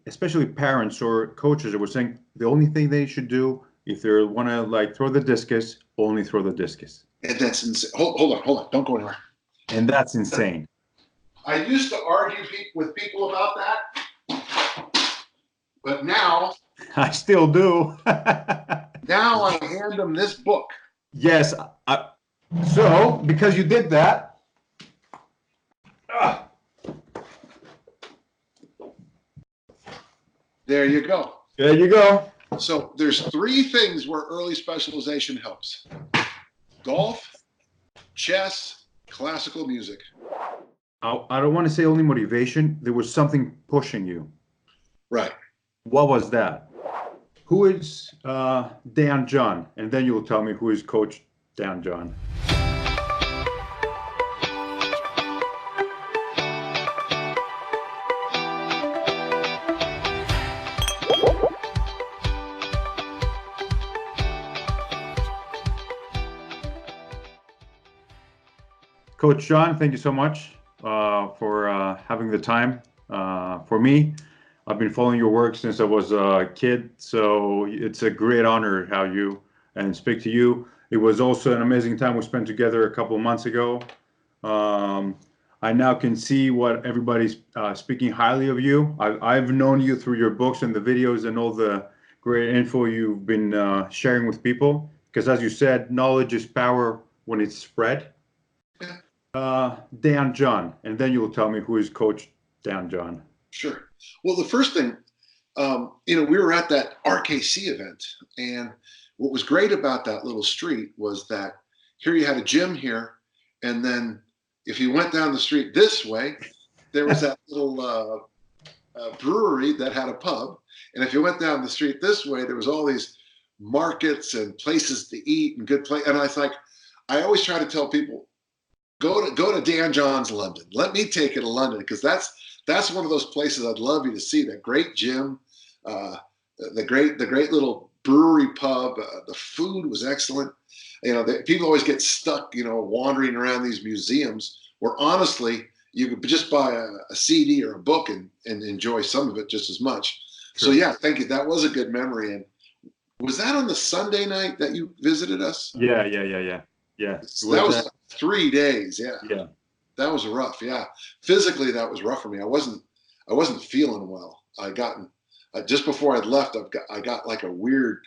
especially parents or coaches that were saying the only thing they should do if they want to like throw the discus, only throw the discus. And that's insane. Hold on. Don't go anywhere. And that's insane. I used to argue with people about that, but now I still do. now I hand them this book. Yes. So because you did that. There you go. There you go. So there's 3 things where early specialization helps: golf, chess, classical music. I don't want to say only motivation. There was something pushing you. Right. What was that? Who is Dan John? And then you'll tell me who is Coach Dan John. Coach John, thank you so much for having the time for me. I've been following your work since I was a kid, so it's a great honor to have you and speak to you. It was also an amazing time we spent together a couple of months ago. I now can see what everybody's speaking highly of you. I've known you through your books and the videos and all the great info you've been sharing with people, because as you said, knowledge is power when it's spread. Dan John, and then you'll tell me who is Coach Dan John. Sure. Well, the first thing, we were at that RKC event, and what was great about that little street was that here you had a gym here, and then if you went down the street this way, there was that little brewery that had a pub, and if you went down the street this way, there was all these markets and places to eat and good place. And I was like, I always try to tell people, go to Dan John's London. Let me take you to London, because that's one of those places I'd love you to see. That great gym, the great little brewery pub. The food was excellent. People always get stuck, wandering around these museums where honestly you could just buy a CD or a book and enjoy some of it just as much. Sure. So yeah, thank you. That was a good memory. And was that on the Sunday night that you visited us? Yeah. That was like 3 days. Yeah. That was rough. Yeah. Physically, that was rough for me. I wasn't feeling well. Just before I left, I got like a weird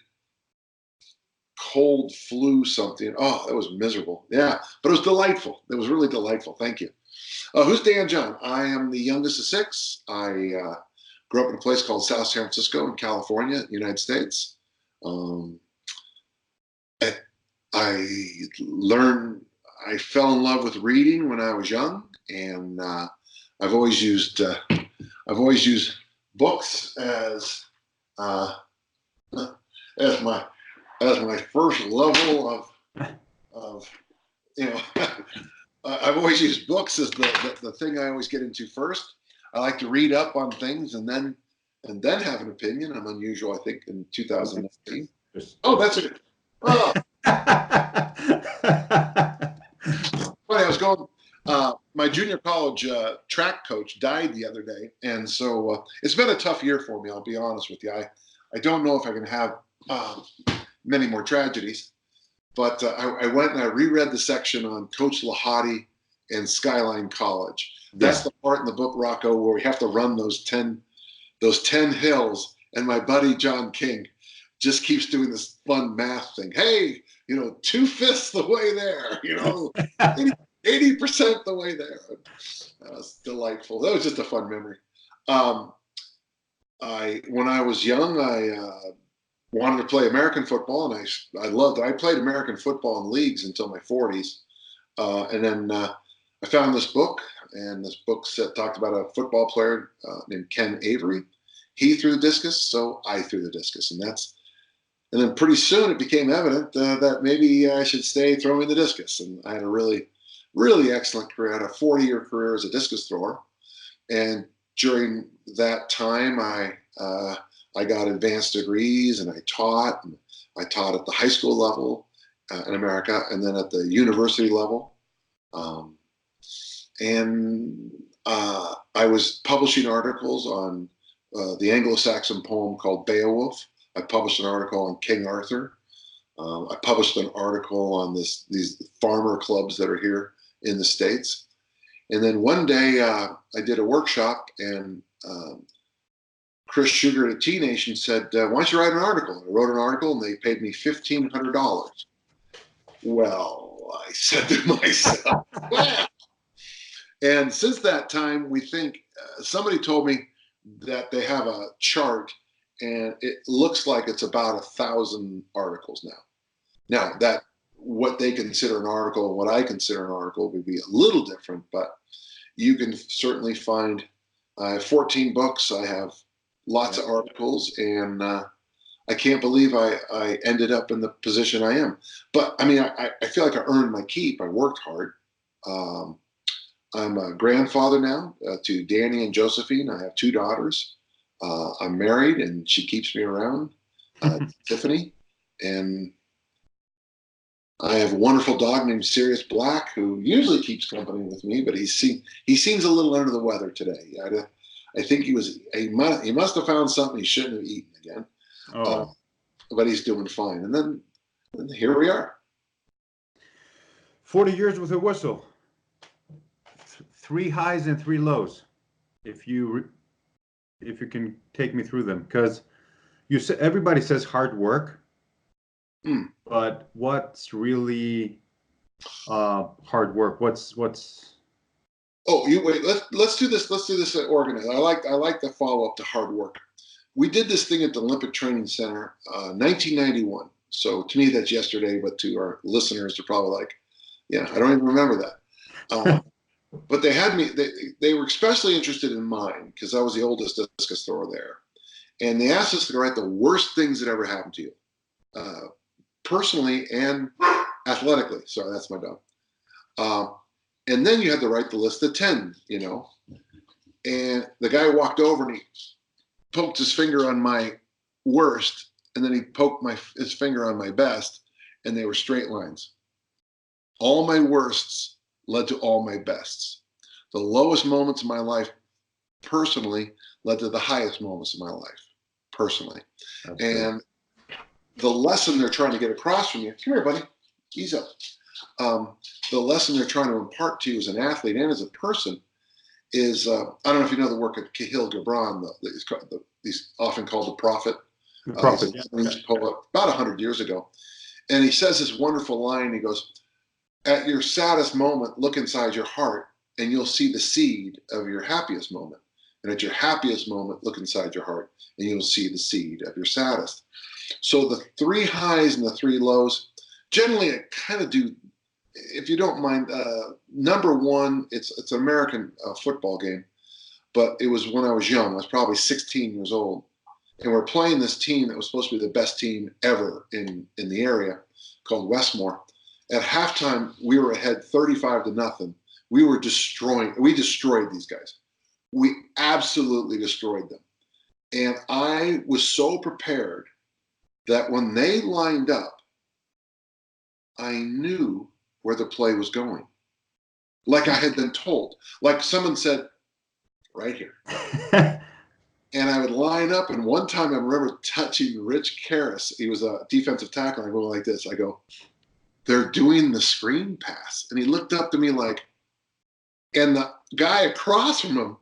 cold flu something. Oh, that was miserable. Yeah. But it was delightful. It was really delightful. Thank you. Who's Dan John? I am the youngest of 6. I grew up in a place called South San Francisco in California, United States. I fell in love with reading when I was young, and I've always used books as my first level of I've always used books as the thing I always get into first. I like to read up on things and then have an opinion. I'm unusual, I think, in 2019. Oh, that's it. Oh. Funny, I was going. My junior college track coach died the other day, and so it's been a tough year for me. I'll be honest with you. I don't know if I can have many more tragedies, but I went and I reread the section on Coach Lahati and Skyline College. That's the part in the book, Rocco, where we have to run those 10 hills, and my buddy John King just keeps doing this fun math thing. Hey, 2/5 the way there, 80% the way there. That was delightful. That was just a fun memory. When I was young, I wanted to play American football, and I loved it. I played American football in leagues until my 40s. And then I found this book, and this book talked about a football player named Ken Avery. He threw the discus, so I threw the discus. And then pretty soon it became evident that maybe I should stay throwing the discus. And I had a really, really excellent career. I had a 40-year career as a discus thrower. And during that time, I got advanced degrees, and I taught. And I taught at the high school level in America, and then at the university level. I was publishing articles on the Anglo-Saxon poem called Beowulf. I published an article on King Arthur. I published an article on these farmer clubs that are here in the States. And then one day I did a workshop, and Chris Sugar at T Nation said, why don't you write an article? I wrote an article, and they paid me $1,500. Well, I said to myself, wow. And since that time, we think somebody told me that they have a chart, and it looks like it's about 1,000 articles now. Now, that what they consider an article and what I consider an article would be a little different, but you can certainly find I have 14 books. I have lots of articles, and I can't believe I ended up in the position I am. But I mean, I feel like I earned my keep. I worked hard. I'm a grandfather now to Danny and Josephine. I have 2 daughters. I'm married, and she keeps me around, Tiffany. And I have a wonderful dog named Sirius Black, who usually keeps company with me, but he seems a little under the weather today. I think he must have found something he shouldn't have eaten again. Oh. But he's doing fine. And then here we are. 40 years with a whistle. 3 highs and 3 lows. If you can take me through them, because everybody says hard work, but what's really hard work? What's Oh, you wait. Let's do this. Let's do this organized. I like the follow up to hard work. We did this thing at the Olympic Training Center, 1991. So to me, that's yesterday, but to our listeners, they're probably like, yeah, I don't even remember that. But they had me. They were especially interested in mine because I was the oldest discus thrower there, and they asked us to write the worst things that ever happened to you, personally and athletically. Sorry, that's my dog. And then you had to write the list of 10, And the guy walked over and he poked his finger on my worst, and then he poked his finger on my best, and they were straight lines. All my worsts led to all my bests. The lowest moments of my life, personally, led to the highest moments of my life, personally. Okay. And the lesson they're trying to get across from you, come here, buddy, ease up. The lesson they're trying to impart to you as an athlete and as a person is, I don't know if you know the work of Kahlil Gibran, he's often called the prophet. The prophet, poet, about 100 years ago. And he says this wonderful line, he goes, at your saddest moment, look inside your heart, and you'll see the seed of your happiest moment. And at your happiest moment, look inside your heart, and you'll see the seed of your saddest. So the 3 highs and the 3 lows, generally I kind of do, if you don't mind, number 1, it's an American football game, but it was when I was young. I was probably 16 years old, and we're playing this team that was supposed to be the best team ever in the area, called Westmore. At halftime, we were ahead 35-0. We destroyed these guys. We absolutely destroyed them. And I was so prepared that when they lined up, I knew where the play was going. Like I had been told. Like someone said, right here. And I would line up, and one time I remember touching Rich Karras. He was a defensive tackle. I go like this. I go, they're doing the screen pass. And he looked up to me like, and the guy across from him,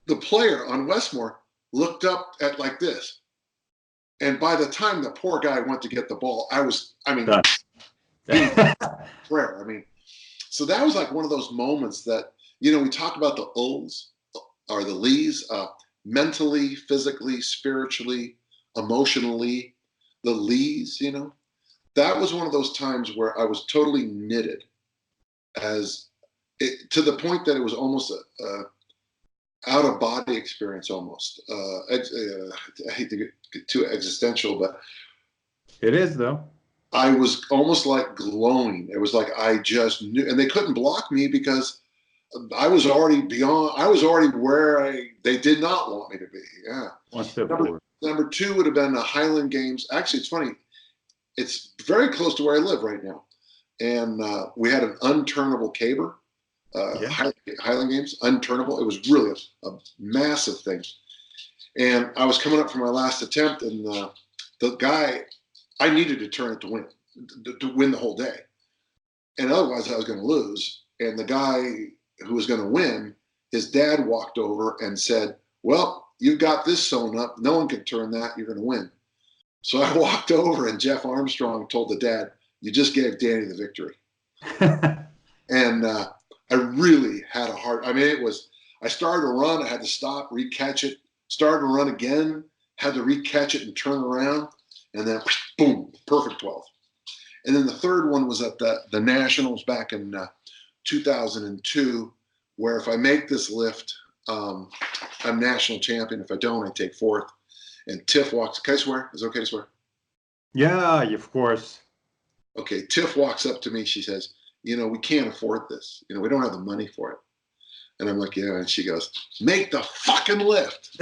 the player on Westmore, looked up at like this. And by the time the poor guy went to get the ball, prayer. So that was like one of those moments that, we talk about the L's or the Lees, mentally, physically, spiritually, emotionally, the Lees, that was one of those times where I was totally knitted to the point that it was almost a out of body experience almost. I hate to get too existential, but it is though. I was almost like glowing. It was like I just knew, and they couldn't block me because I was already where they did not want me to be. Yeah. One step forward. Number 2 would have been the Highland Games. Actually, it's funny. It's very close to where I live right now. And we had an unturnable caber, Highland Games, unturnable. It was really a massive thing. And I was coming up for my last attempt, and the guy, I needed to turn it to win the whole day. And otherwise I was going to lose. And the guy who was going to win, his dad walked over and said, well, you got this sewn up. No one can turn that. You're going to win. So I walked over, and Jeff Armstrong told the dad, you just gave Danny the victory. And I really had a hard, I mean, I started to run. I had to stop, recatch it, started to run again, had to recatch it and turn around. And then boom, perfect 12. And then the third one was at the Nationals back in 2002, where if I make this lift, I'm national champion. If I don't, I take fourth. And Tiff walks, can I swear? Is it okay to swear? Yeah, of course. Okay, Tiff walks up to me. She says, we can't afford this. We don't have the money for it. And I'm like, yeah. And she goes, make the fucking lift.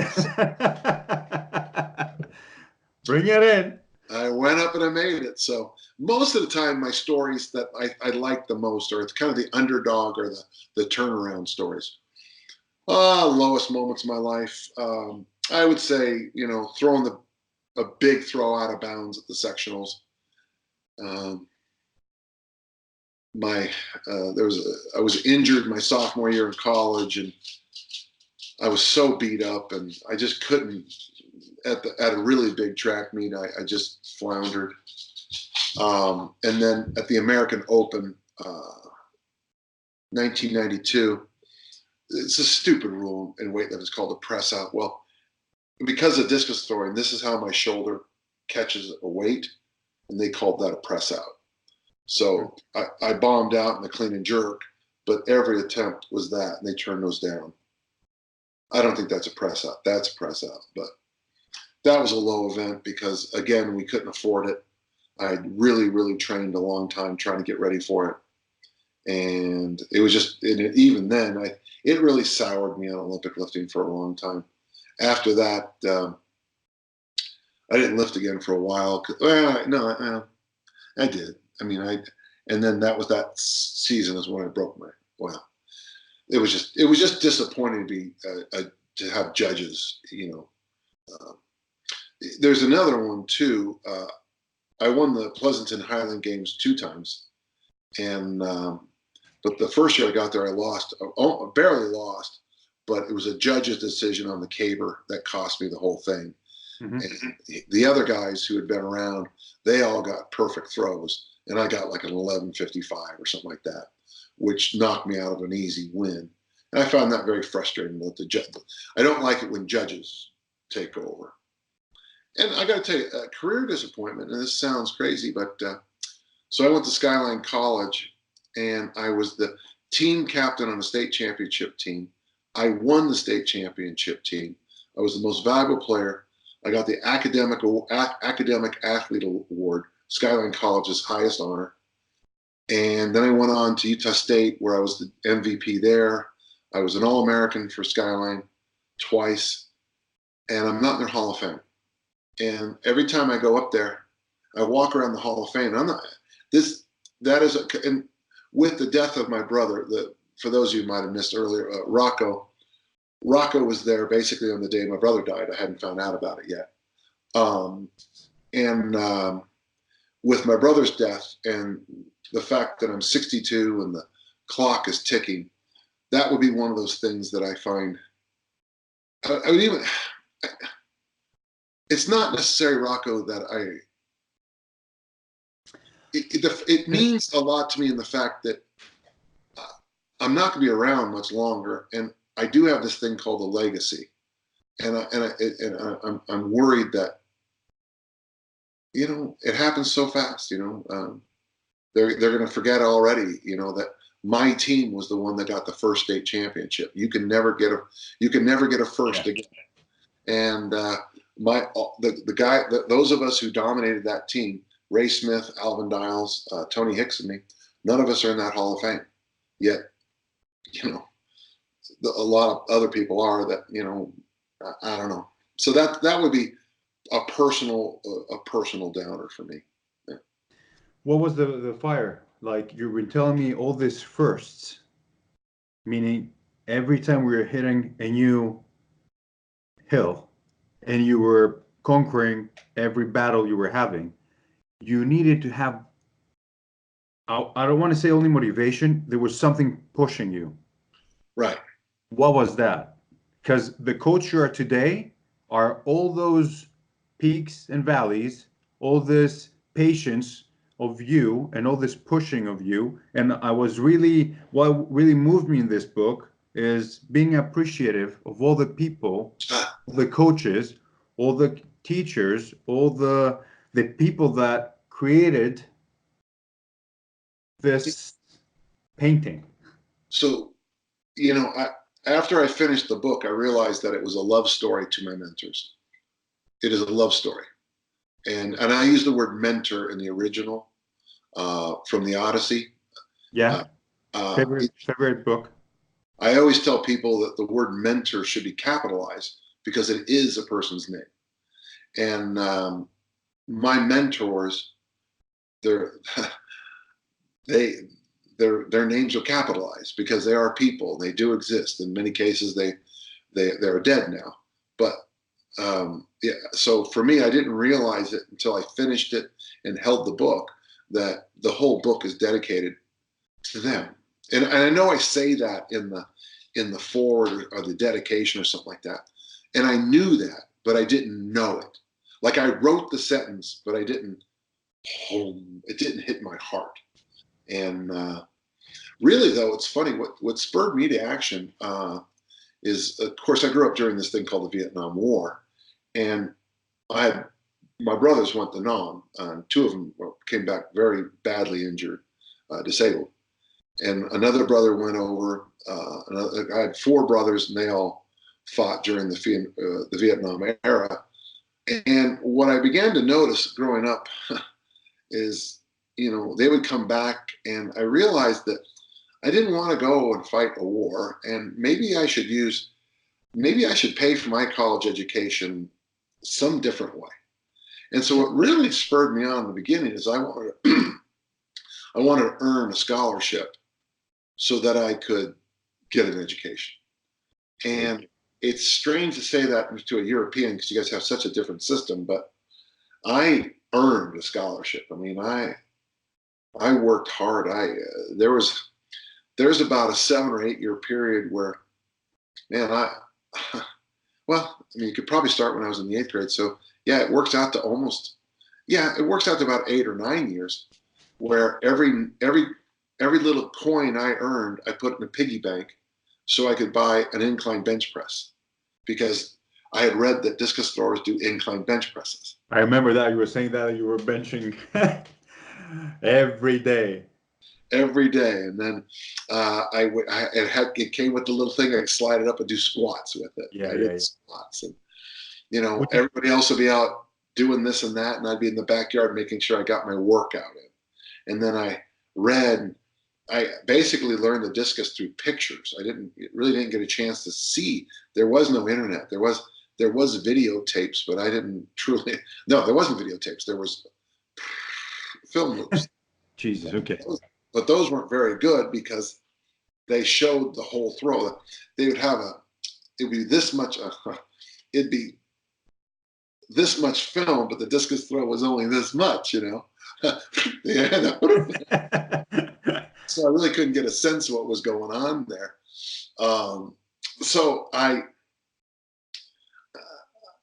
Bring it in. I went up and I made it. So most of the time, my stories that I like the most are it's kind of the underdog or the turnaround stories. Lowest moments of my life. I would say, throwing a big throw out of bounds at the sectionals. I was injured my sophomore year in college, and I was so beat up, and I just couldn't. At a really big track meet, I just floundered. And then at the American Open, 1992, it's a stupid rule in weightlifting. It's called a press out. Well, because of discus throwing, this is how my shoulder catches a weight, and they called that a press out. So I bombed out in the clean and jerk, but every attempt was that, and they turned those down. I don't think that's a press out. That's a press out, but that was a low event because, again, we couldn't afford it. I had really, really trained a long time trying to get ready for it. And it was just, even then, it really soured me on Olympic lifting for a long time. After that, I didn't lift again for a while. I did. I mean, and then that season is when I broke my, it was just disappointing to have judges, There's another one too. I won the Pleasanton Highland Games 2 times, and but the first year I got there, I lost. I barely lost, but it was a judge's decision on the caber that cost me the whole thing. Mm-hmm. And the other guys who had been around, they all got perfect throws, and I got like an 11:55 or something like that, which knocked me out of an easy win. And I found that very frustrating. I don't like it when judges take over. And I got to tell you, a career disappointment, and this sounds crazy, but so I went to Skyline College, and I was the team captain on a state championship team. I won the state championship team. I was the most valuable player. I got the academic athlete award, Skyline College's highest honor. And then I went on to Utah State, where I was the MVP there. I was an All-American for Skyline twice, and I'm not in their Hall of Fame. And every time I go up there, I walk around the Hall of Fame. And and with the death of my brother, for those of you who might have missed earlier, Rocco was there basically on the day my brother died. I hadn't found out about it yet. With my brother's death and the fact that I'm 62 and the clock is ticking, that would be one of those things that I find, I would even, it's not necessarily, Rocco, that it means a lot to me in the fact that I'm not going to be around much longer, and I do have this thing called a legacy, and I'm worried that it happens so fast. They're going to forget already. That my team was the one that got the first state championship. You can never get a first again, and those of us who dominated that team, Ray Smith, Alvin Dials, Tony Hicks, and me, none of us are in that Hall of Fame. Yet, a lot of other people are that, I don't know. So that would be a personal downer for me. Yeah. What was the fire? Like, you've been telling me all this firsts, meaning every time we were hitting a new hill, and you were conquering every battle you were having, you needed to have, I don't want to say only motivation, there was something pushing you. Right. What was that? Because the coach you are today are all those peaks and valleys, all this patience of you and all this pushing of you. And I was really, what really moved me in this book is being appreciative of all the people, the coaches, all the teachers, all the people that created this painting. So, after I finished the book, I realized that it was a love story to my mentors. It is a love story. And I use the word mentor in the original from the Odyssey. Yeah. Favorite book. I always tell people that the word mentor should be capitalized because it is a person's name. And my mentors, they're their names are capitalized because they are people. They do exist. In many cases, they're dead now. But yeah, so for me, I didn't realize it until I finished it and held the book that the whole book is dedicated to them. And I know I say that in the forward or the dedication or something like that. And I knew that, but I didn't know it. Like I wrote the sentence, but it didn't hit my heart. And really, though, it's funny. What spurred me to action is, of course, I grew up during this thing called the Vietnam War, and my brothers went to Nam. Two of them came back very badly injured, disabled, and another brother went over. I had four brothers, and they all fought during the Vietnam era. And what I began to notice growing up is, they would come back, and I realized that I didn't want to go and fight a war, and maybe I should pay for my college education some different way. And so what really spurred me on in the beginning is I wanted to earn a scholarship so that I could get an education. And it's strange to say that to a European because you guys have such a different system, but I earned a scholarship. I mean, I worked hard. There's about a 7 or 8 year period where, man, you could probably start when I was in the 8th grade. So yeah, it works out to about 8 or 9 years where every little coin I earned, I put in a piggy bank so I could buy an incline bench press because I had read that discus throwers do incline bench presses. I remember that you were saying that you were benching every day. Every day, and then it came with the little thing. I could slide it up and do squats with it. Yeah, I did squats, and everybody else would be out doing this and that, and I'd be in the backyard making sure I got my workout in. And then I read. I basically learned the discus through pictures. I really didn't get a chance to see. There was no internet. There was videotapes, but I didn't truly. No, there wasn't videotapes. There was film loops. Jesus, okay. But those weren't very good because they showed the whole throw. It'd be this much. It'd be this much film, but the discus throw was only this much. Yeah. So I really couldn't get a sense of what was going on there.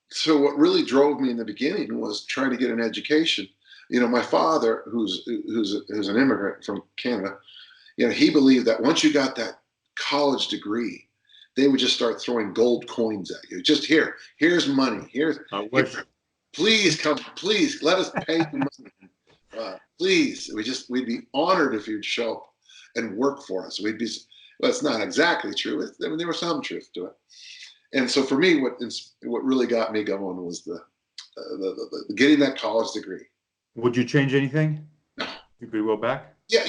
So what really drove me in the beginning was trying to get an education. My father, who's an immigrant from Canada, he believed that once you got that college degree, they would just start throwing gold coins at you. Just here's money. Please come, please let us pay you money. Please, we'd be honored if you'd show up and work for us. Well, it's not exactly true. There was some truth to it. And so for me, what really got me going was the getting that college degree. Would you change anything? No. You could go back? Yeah,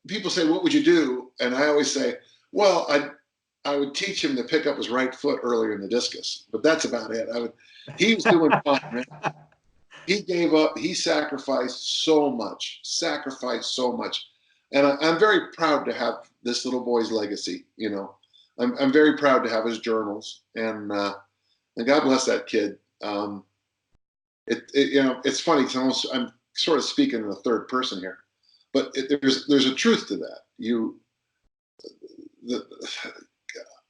people say, what would you do? And I always say, well, I would teach him to pick up his right foot earlier in the discus, but that's about it. He was doing fine, man. He gave up. He sacrificed so much. And I'm very proud to have this little boy's legacy. I'm very proud to have his journals. And God bless that kid. It's funny because I'm sort of speaking in the third person here, but there's a truth to that.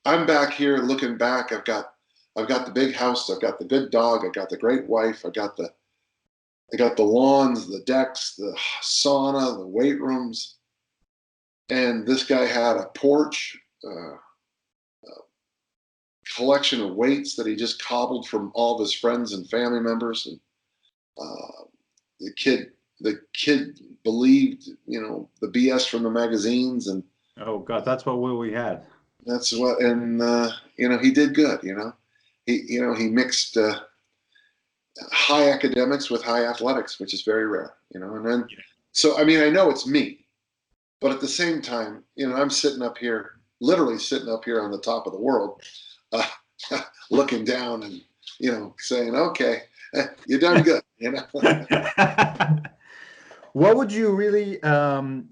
I'm back here looking back. I've got the big house. I've got the good dog. I've got the great wife. I got the lawns, the decks, the sauna, the weight rooms, and this guy had a porch, a collection of weights that he just cobbled from all of his friends and family members, and the kid believed, the BS from the magazines, and Oh God, that's what we had. that's what, and he did good. He mixed high academics with high athletics, which is very rare. And then, so I mean, I know it's me, but at the same time, I'm sitting up here, literally sitting up here on the top of the world, uh, looking down and saying, "Okay, you done good." What would you really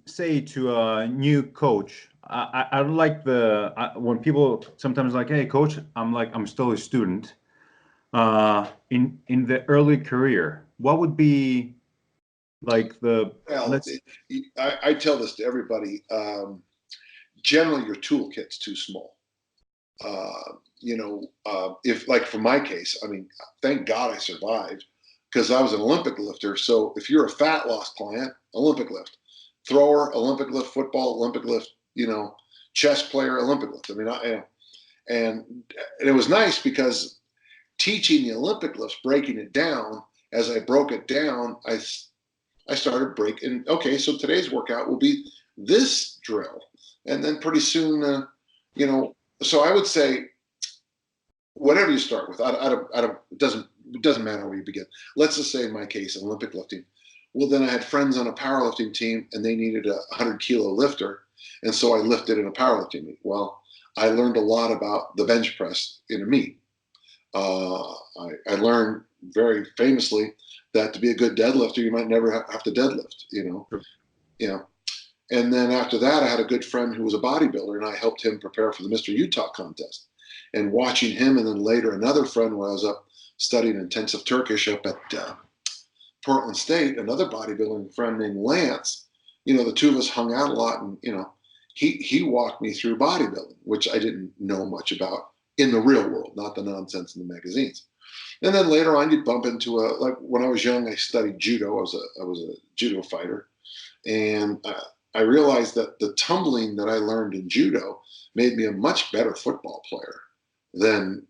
say to a new coach? I like when people sometimes like, "Hey, coach," I'm still a student. In the early career, what would be like the? Well, I tell this to everybody. Generally, your toolkit's too small. If like for my case, I mean, thank God I survived because I was an Olympic lifter. So if you're a fat loss client, Olympic lift, thrower, Olympic lift, football, Olympic lift, chess player, Olympic lift. I mean, and it was nice because teaching the Olympic lifts, breaking it down, as I broke it down, I started breaking, okay, so today's workout will be this drill. And then pretty soon, so I would say, whatever you start with, it doesn't matter where you begin. Let's just say in my case, Olympic lifting. Well, then I had friends on a powerlifting team and they needed a 100-kilo lifter. And so I lifted in a powerlifting meet. Well, I learned a lot about the bench press in a meet. I learned very famously that to be a good deadlifter, you might never have to deadlift, And then after that, I had a good friend who was a bodybuilder, and I helped him prepare for the Mr. Utah contest. And watching him, and then later another friend when I was up studying intensive Turkish up at Portland State, another bodybuilding friend named Lance, the two of us hung out a lot, and he walked me through bodybuilding, which I didn't know much about in the real world, not the nonsense in the magazines. And then later on, you'd bump into like when I was young, I studied judo. I was a judo fighter, and I realized that the tumbling that I learned in judo made me a much better football player than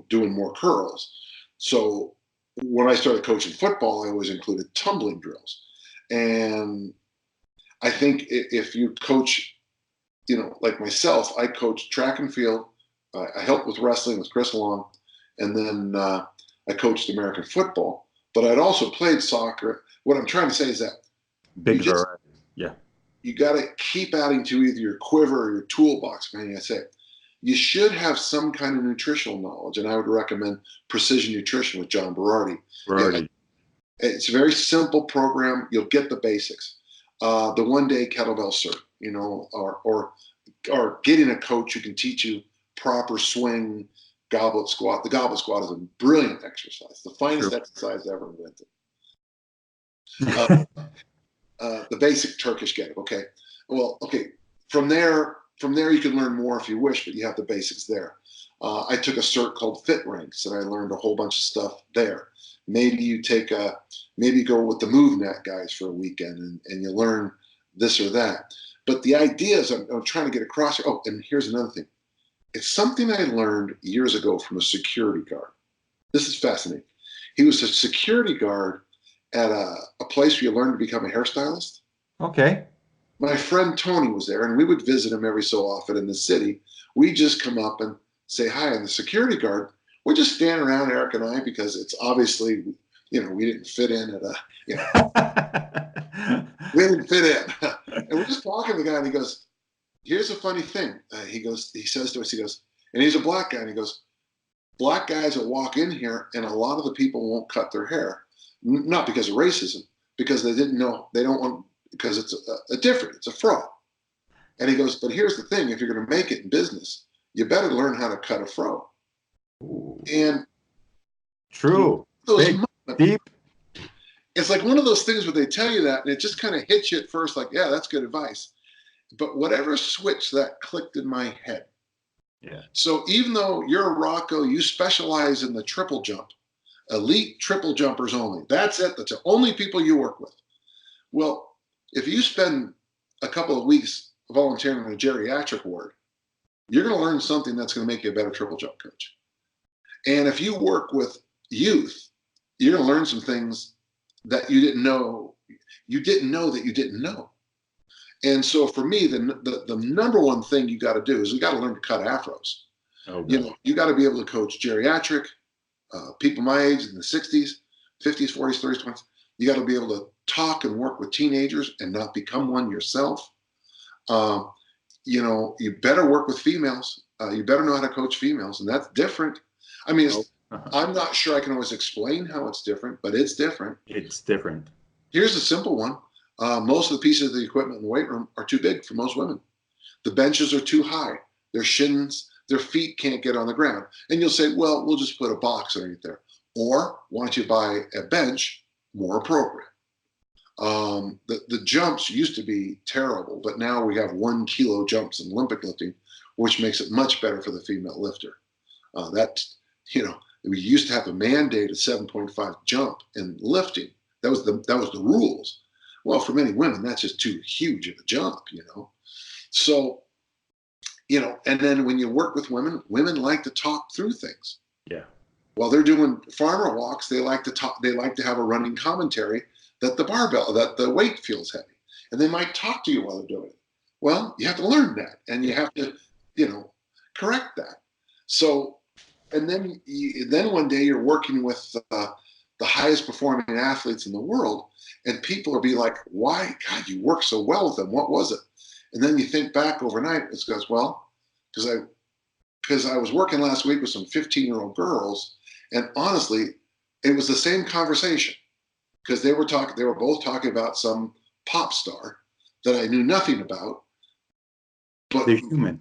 doing more curls. So when I started coaching football, I always included tumbling drills. And I think if you coach, like myself, I coached track and field. I helped with wrestling with Chris Long, and then I coached American football. But I'd also played soccer. What I'm trying to say is that big variety. Yeah. You got to keep adding to either your quiver or your toolbox, man. I say you should have some kind of nutritional knowledge, and I would recommend Precision Nutrition with John Berardi. It's a very simple program. You'll get the basics. The one-day kettlebell cert, or getting a coach who can teach you proper swing, goblet squat. The goblet squat is a brilliant exercise, the finest exercise ever invented. The basic Turkish get it. Okay. Well, okay. From there you can learn more if you wish, but you have the basics there. I took a cert called Fit Ranks, and I learned a whole bunch of stuff there. Maybe you go with the MoveNet guys for a weekend, and you learn this or that. But the idea is, I'm trying to get across here. Oh, and here's another thing. It's something I learned years ago from a security guard. This is fascinating. He was a security guard at a place where you learn to become a hairstylist. Okay. My friend Tony was there, and we would visit him every so often in the city. We'd just come up and say hi. And the security guard, we're just standing around, Eric and I, because it's obviously, we didn't fit in at we didn't fit in. And we're just talking to the guy, and he goes, here's a funny thing. He says to us, and he's a black guy, and he goes, black guys that walk in here, and a lot of the people won't cut their hair. Not because of racism, because they didn't know, they don't want, because it's it's a fro. And he goes, but here's the thing, if you're going to make it in business, you better learn how to cut a fro. Ooh. And True. Those Big, moments, deep. it's like one of those things where they tell you that and it just kind of hits you at first, like, yeah, that's good advice. But whatever switch that clicked in my head. Yeah. So even though you're a Rocco, you specialize in the triple jump, elite triple jumpers only. That's it. That's the only people you work with. Well, if you spend a couple of weeks volunteering in a geriatric ward, you're going to learn something that's going to make you a better triple jump coach. And if you work with youth, you're going to learn some things that you didn't know that you didn't know. And so for me, the number one thing you got to do is you got to learn to cut afros. Oh, You know, you got to be able to coach geriatric, people my age in the 60s, 50s, 40s, 30s, 20s. You got to be able to talk and work with teenagers and not become one yourself. You know, you better work with females. You better know how to coach females, and that's different. I mean, I'm not sure I can always explain how it's different, but it's different. It's different. Here's a simple one. Most of the pieces of the equipment in the weight room are too big for most women. The benches are too high. Their shins, their feet can't get on the ground. And you'll say, well, we'll just put a box underneath there. Or why don't you buy a bench more appropriate? The jumps used to be terrible, but now we have 1 kilo jumps in Olympic lifting, which makes it much better for the female lifter. We used to have a mandate of 7.5 jump in lifting. That was the rules. Well, for many women, that's just too huge of a jump, you know. So, you know, and then when you work with women, women like to talk through things. Yeah. While they're doing farmer walks, they like to talk. They like to have a running commentary that the weight feels heavy, and they might talk to you while they're doing it. Well, you have to learn that, and you have to, you know, correct that. So, and then one day you're working with the highest performing athletes in the world, and people will be like, why, God, you work so well with them. What was it? And then you think back overnight, it goes, well, because I was working last week with some 15-year-old girls, and honestly, it was the same conversation because they were both talking about some pop star that I knew nothing about. But they're human.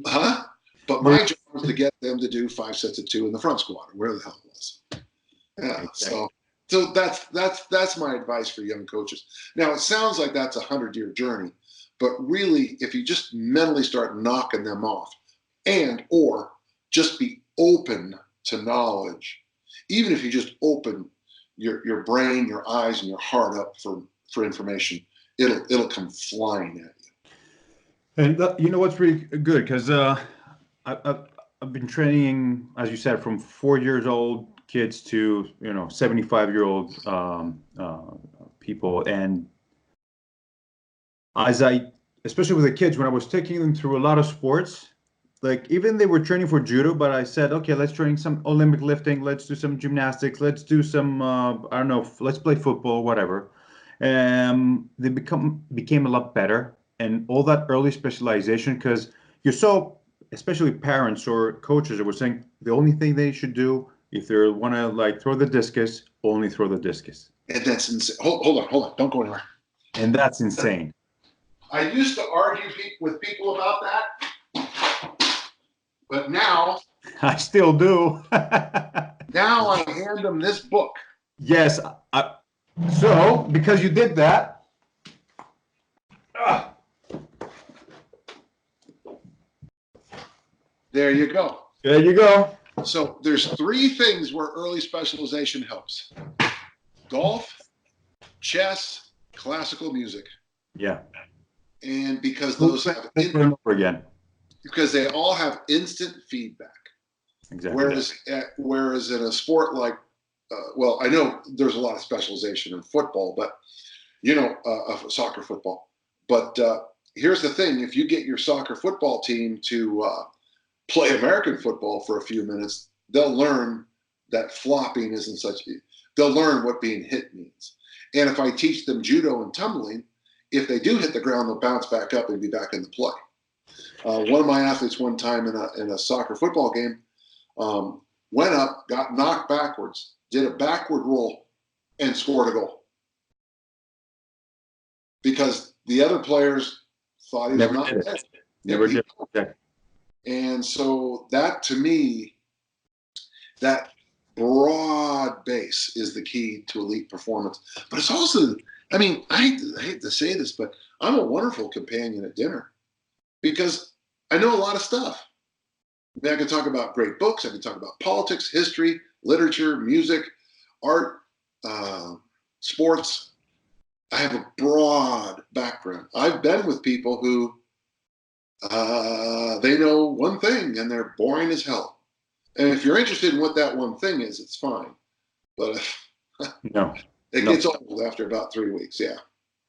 Huh? But my job was to get them to do 5 sets of 2 in the front squat or where the hell it was. Yeah. Exactly. So that's my advice for young coaches. Now it sounds like that's a 100-year journey, but really, if you just mentally start knocking them off, or just be open to knowledge, even if you just open your brain, your eyes, and your heart up for information, it'll come flying at you. And you know what's really good, because I've been training, as you said, from 4 years old kids to 75-year-old people, and especially with the kids, when I was taking them through a lot of sports, like even they were training for judo, but I said, okay, let's train some Olympic lifting, let's do some gymnastics, let's do some I don't know, let's play football, whatever. They became a lot better, and all that early specialization, because you're so, especially parents or coaches that were saying the only thing they should do if they want to like throw the discus, only throw the discus. And that's insane. Hold on, don't go anywhere. And that's insane. I used to argue with people about that, but now I still do. Now I hand them this book. Yes. So because you did that, there you go. There you go. So there's 3 things where early specialization helps: golf, chess, classical music. Yeah. And because those have because they all have instant feedback. Exactly. Whereas in a sport like, I know there's a lot of specialization in football, but soccer football. But here's the thing: if you get your soccer football team to play American football for a few minutes, they'll learn that flopping isn't such. They'll learn what being hit means. And if I teach them judo and tumbling, if they do hit the ground, they'll bounce back up and be back in the play. One of my athletes one time in a soccer football game went up, got knocked backwards, did a backward roll, and scored a goal. Because the other players thought he was not dead. Never did. Okay. And so that, to me, that broad base is the key to elite performance. But it's also, I mean, I hate to say this, but I'm a wonderful companion at dinner because I know a lot of stuff. I mean, I can talk about great books. I can talk about politics, history, literature, music, art, sports. I have a broad background. I've been with people who they know one thing and they're boring as hell. And if you're interested in what that one thing is, it's fine. But No, it no. gets old after about 3 weeks. Yeah.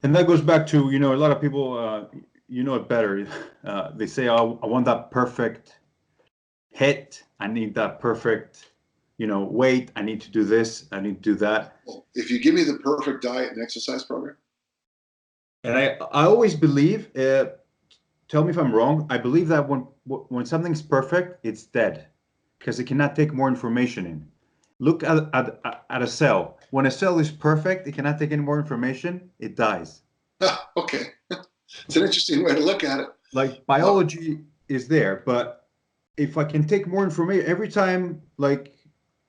And that goes back to, a lot of people, you know it better. They say, oh, I want that perfect hit. I need that perfect, weight. I need to do this. I need to do that. Well, if you give me the perfect diet and exercise program. And I always believe, tell me if I'm wrong, I believe that when something's perfect, it's dead because it cannot take more information in. Look at a cell. When a cell is perfect, it cannot take any more information, it dies. Okay. It's an interesting way to look at it. Like biology is there, but if I can take more information every time, like,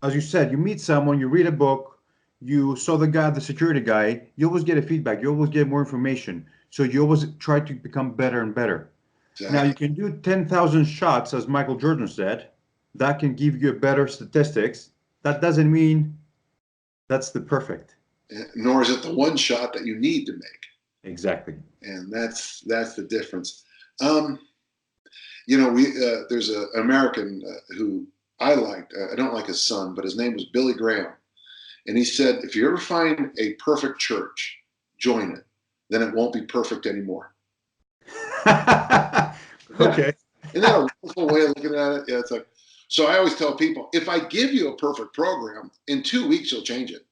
as you said, you meet someone, you read a book, you saw the security guy, you always get a feedback, you always get more information. So you always try to become better and better. Exactly. Now you can do 10,000 shots, as Michael Jordan said. That can give you a better statistics. That doesn't mean that's the perfect. Nor is it the one shot that you need to make. Exactly. And that's the difference. There's an American who I liked. I don't like his son, but his name was Billy Graham. And he said, if you ever find a perfect church, join it. Then it won't be perfect anymore. Okay. Isn't that a wonderful way of looking at it? Yeah, it's like, so I always tell people, if I give you a perfect program, in 2 weeks you'll change it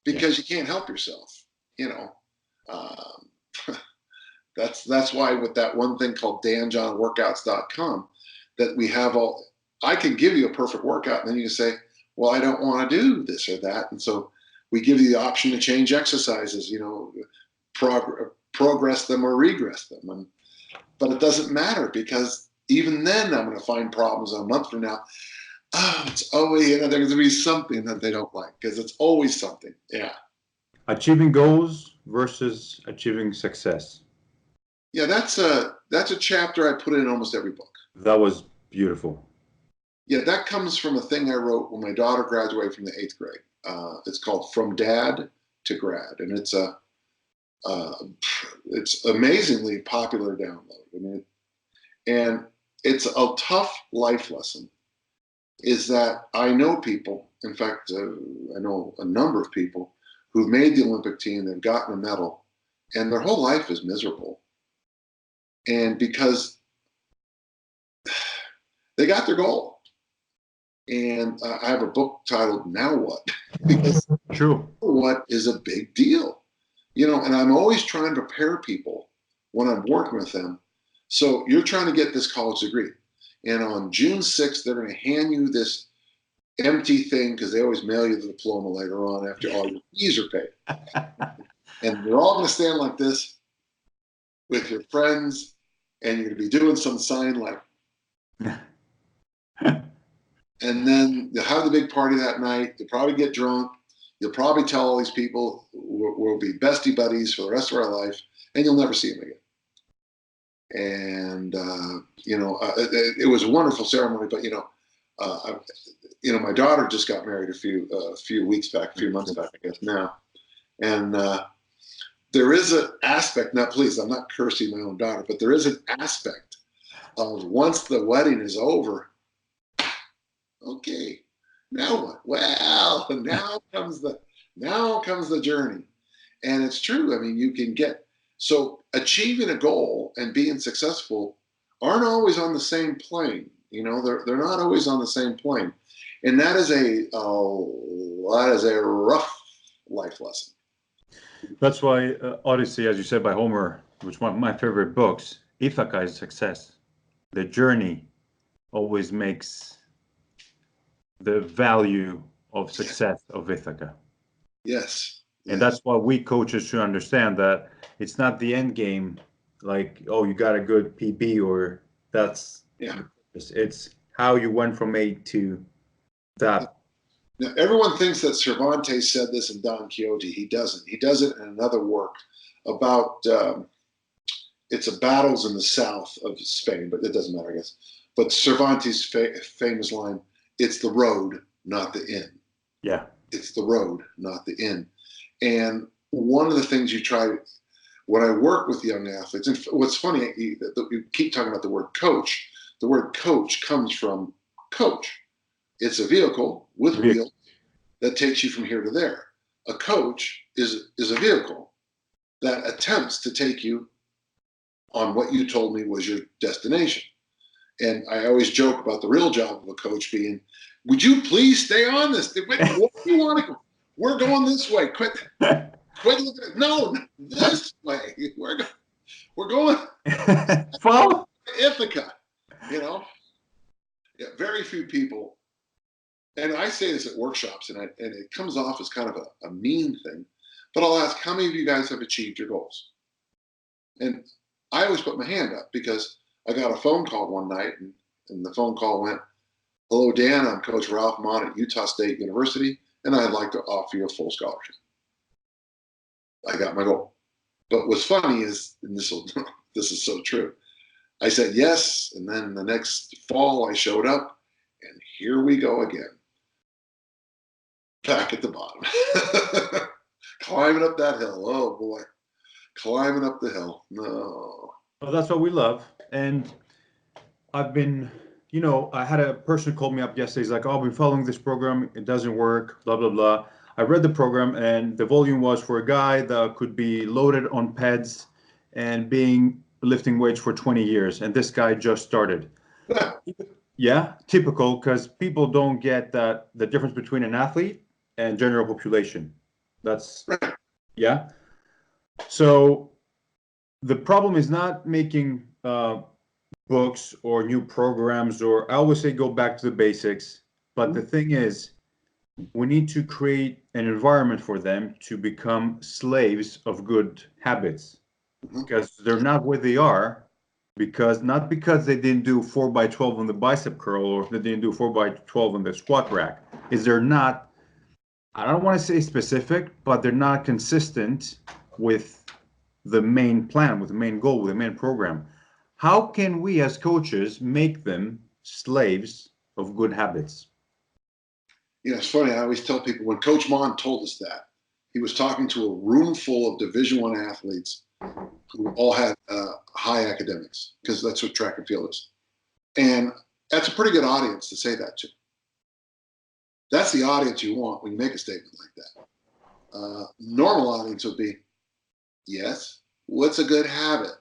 because you can't help yourself. That's why with that one thing called danjohnworkouts.com that we have I can give you a perfect workout and then you can say, well, I don't want to do this or that. And so we give you the option to change exercises, progress them or regress them. But it doesn't matter because even then I'm going to find problems a month from now. Oh, it's always, there's going to be something that they don't like because it's always something. Yeah. Achieving goals versus achieving success. Yeah, that's a chapter I put in almost every book. That was beautiful. Yeah, that comes from a thing I wrote when my daughter graduated from the 8th grade. It's called From Dad to Grad, and it's amazingly popular download. I mean, and it's a tough life lesson. Is that I know people, in fact, I know a number of people who've made the Olympic team, they've gotten a medal, and their whole life is miserable. And because they got their goal. And I have a book titled Now What? Because True. what is a big deal? And I'm always trying to prepare people when I'm working with them. So you're trying to get this college degree. And on June 6th, they're going to hand you this empty thing because they always mail you the diploma later on after all your fees are paid. And you're all going to stand like this with your friends, and you're going to be doing some sign like, and then you'll have the big party that night. You'll probably get drunk. You'll probably tell all these people we'll be bestie buddies for the rest of our life, and you'll never see them again. And it was a wonderful ceremony. But my daughter just got married a few months back, I guess now, and there is an aspect. Now, please, I'm not cursing my own daughter, but there is an aspect of once the wedding is over. Okay, now what? Well, now comes the journey, and it's true. I mean, you can get so achieving a goal and being successful aren't always on the same plane. They're not always on the same plane, and that is a rough life lesson. That's why Odyssey, as you said by Homer, which is one of my favorite books, Ithaca is success. The journey always makes the value of success of Ithaca. Yes. And that's why we coaches should understand that it's not the end game, like, oh, you got a good PB or that's, yeah. It's how you went from A to that Now, everyone thinks that Cervantes said this in Don Quixote. He doesn't. He does it in another work about it's a battles in the south of Spain, but it doesn't matter, I guess. But Cervantes' famous line, "It's the road, not the inn." Yeah. It's the road, not the inn. And one of the things you try when I work with young athletes, and what's funny, you keep talking about the word coach. The word coach comes from coach. It's a vehicle with wheels that takes you from here to there. A coach is a vehicle that attempts to take you on what you told me was your destination. And I always joke about the real job of a coach being, would you please stay on this? What do you want to go? We're going this way. Quit looking at, no, this way. We're going Follow Ithaca, you know. Yeah, very few people, and I say this at workshops, and it comes off as kind of a mean thing, but I'll ask, how many of you guys have achieved your goals? And I always put my hand up because I got a phone call one night, and the phone call went, "Hello, Dan, I'm Coach Ralph Mott at Utah State University, and I'd like to offer you a full scholarship." I got my goal. But what's funny is, and this is so true, I said yes, and then the next fall I showed up, and here we go again. Back at the bottom. Climbing up that hill. Oh boy. Climbing up the hill. No. Well, that's what we love. And I've been, I had a person call me up yesterday. He's like, "Oh, I've been following this program. It doesn't work, blah, blah, blah." I read the program, and the volume was for a guy that could be loaded on pads and being lifting weights for 20 years. And this guy just started. Yeah, typical, because people don't get that the difference between an athlete and general population. That's, yeah. So the problem is not making books or new programs, or I always say go back to the basics. But the thing is, we need to create an environment for them to become slaves of good habits, because they're not where they are, not because they didn't do 4x12 on the bicep curl, or they didn't do 4x12 on the squat rack, is they're not, I don't want to say specific, but they're not consistent with the main plan, with the main goal, with the main program. How can we as coaches make them slaves of good habits? It's funny. I always tell people, when Coach Mon told us that, he was talking to a room full of Division I athletes who all had high academics, because that's what track and field is. And that's a pretty good audience to say that to. That's the audience you want when you make a statement like that. Normal audience would be, yes, what's a good habit?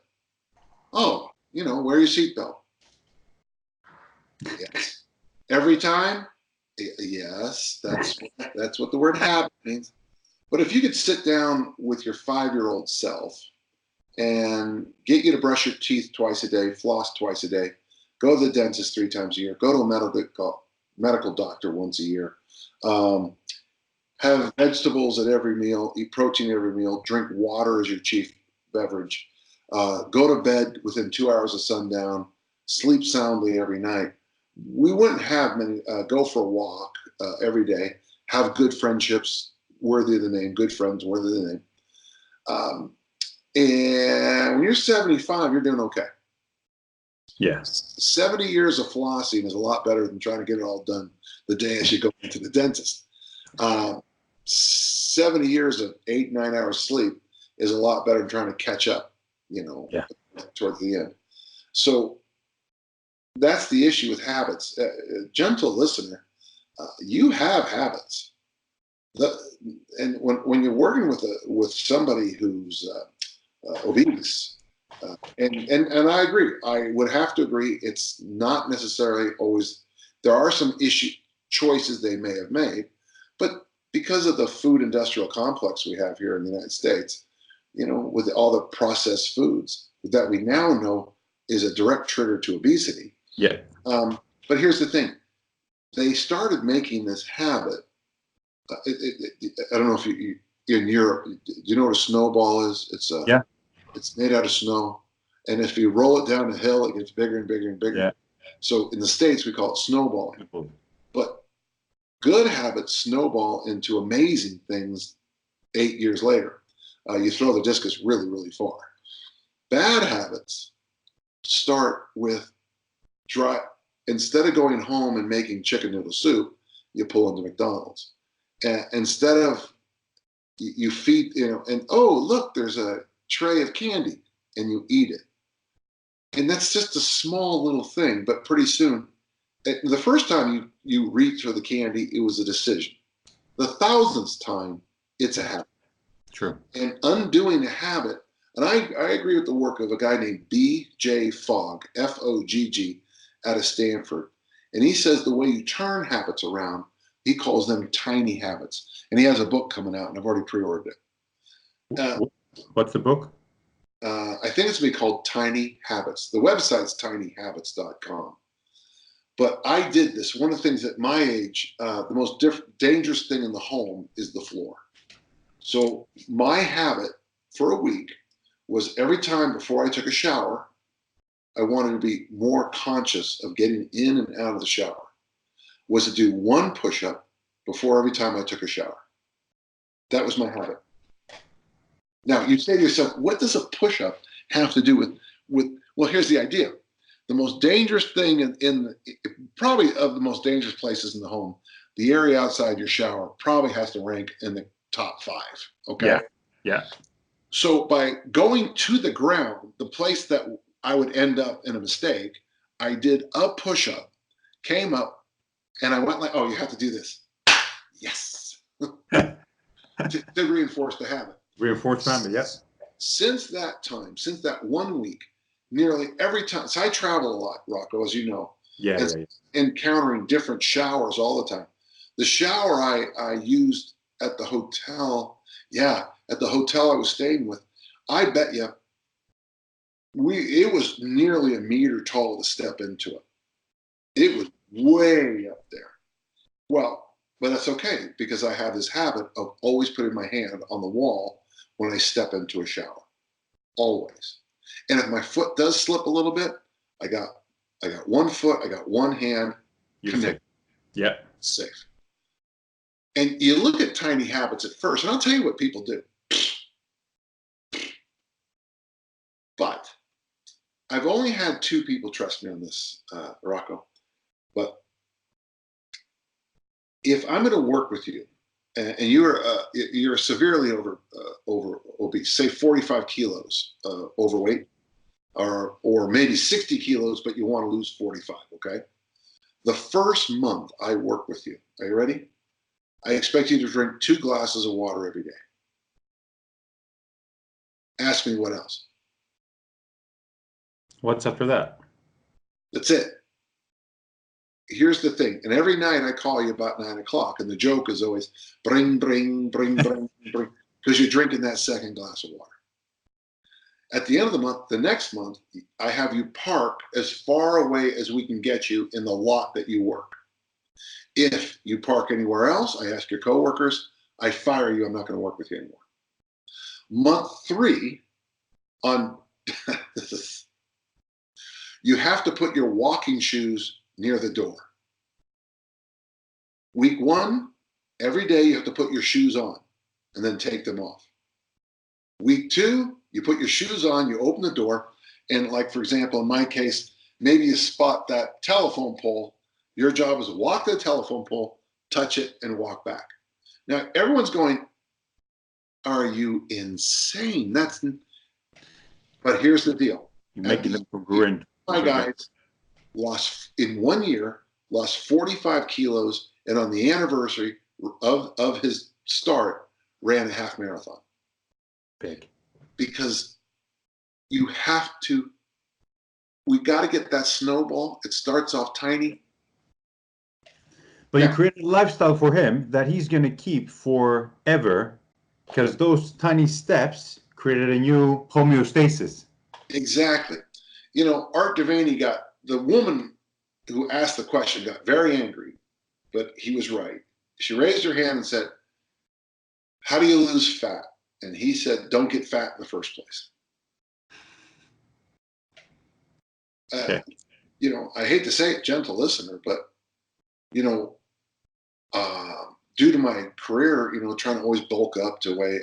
Oh, wear your seatbelt. Yes. Every time? Yes, that's what the word habit means. But if you could sit down with your 5-year-old self and get you to brush your teeth twice a day, floss twice a day, go to the dentist 3 times a year, go to a medical doctor once a year, have vegetables at every meal, eat protein every meal, drink water as your chief beverage, go to bed within 2 hours of sundown, sleep soundly every night, we wouldn't have many, go for a walk every day, have good friendships worthy of the name, good friends worthy of the name. And when you're 75, you're doing okay. Yeah. 70 years of flossing is a lot better than trying to get it all done the day as you go into the dentist. 70 years of 8-9 hours sleep is a lot better than trying to catch up, towards the end. So that's the issue with habits. Gentle listener, you have habits. And when you're working with somebody who's obese, and I agree, I would have to agree, it's not necessarily always, there are some choices they may have made, but because of the food industrial complex we have here in the United States, with all the processed foods that we now know is a direct trigger to obesity. Yeah. But here's the thing. They started making this habit. I don't know if you in Europe, do you know what a snowball is? It's made out of snow. And if you roll it down a hill, it gets bigger and bigger and bigger. Yeah. So in the States, we call it snowballing. But Good habits snowball into amazing things 8 years later. You throw the discus really, really far. Bad habits start with dry. Instead of going home and making chicken noodle soup, you pull into McDonald's. And instead of you feed, and oh, look, there's a tray of candy, and you eat it. And that's just a small little thing, but pretty soon, the first time you reach for the candy, it was a decision. The thousandth time, it's a habit. True. And undoing a habit, and I agree with the work of a guy named B.J. Fogg, Fogg, out of Stanford. And he says the way you turn habits around, he calls them tiny habits. And he has a book coming out, and I've already pre-ordered it. What's the book? I think it's going to be called Tiny Habits. The website's tinyhabits.com. But I did this. One of the things at my age, the most dangerous thing in the home is the floor. So my habit for a week was every time before I took a shower, I wanted to be more conscious of getting in and out of the shower, was to do one push-up before every time I took a shower. That was my habit. Now, you say to yourself, what does a push-up have to do with well, here's the idea. The most dangerous thing in probably of the most dangerous places in the home, the area outside your shower probably has to rank in the top 5. Okay. Yeah. Yeah. So by going to the ground, the place that I would end up in a mistake, I did a push-up, came up, and I went like, oh, you have to do this. Yes. to reinforce the habit. Reinforcement, yes. Since that time, since that 1 week, nearly every time, so I travel a lot, Rocco, as you know. Yeah. Encountering different showers all the time. The shower I used at the hotel, at the hotel I was staying with, I bet you it was nearly a meter tall to step into it. It was way up there. Well, but that's okay because I have this habit of always putting my hand on the wall when I step into a shower. Always. And if my foot does slip a little bit, I got 1 foot, I got 1 hand. You're safe. Yeah. Safe. And you look at tiny habits at first, and I'll tell you what people do. But I've only had 2 people trust me on this, Rocco. But if I'm going to work with you, and you're severely over obese, say 45 kilos overweight, or maybe 60 kilos, but you want to lose 45. Okay. The first month I work with you, are you ready? I expect you to drink 2 glasses of water every day. Ask me what else. What's after that? That's it. Here's the thing. And every night I call you about 9 o'clock, and the joke is always bring, bring, bring, bring, bring, because you're drinking that second glass of water. At the end of the month, the next month, I have you park as far away as we can get you in the lot that you work. If you park anywhere else, I ask your coworkers, I fire you, I'm not going to work with you anymore. Month 3, you have to put your walking shoes near the door. Week 1, every day you have to put your shoes on and then take them off. Week 2, you put your shoes on, you open the door, and like, for example, in my case, maybe you spot that telephone pole. Your job is to walk to the telephone pole, touch it, and walk back. Now, everyone's going, are you insane? But here's the deal. You're making them congruent. My guys in 1 year, lost 45 kilos, and on the anniversary of his start, ran a half marathon. Big. Because we got to get that snowball. It starts off tiny. But you created a lifestyle for him that he's going to keep forever, because those tiny steps created a new homeostasis. Exactly. Art Devaney the woman who asked the question got very angry, but he was right. She raised her hand and said, how do you lose fat? And he said, don't get fat in the first place. Okay. I hate to say it, gentle listener, but, due to my career, trying to always bulk up to weigh,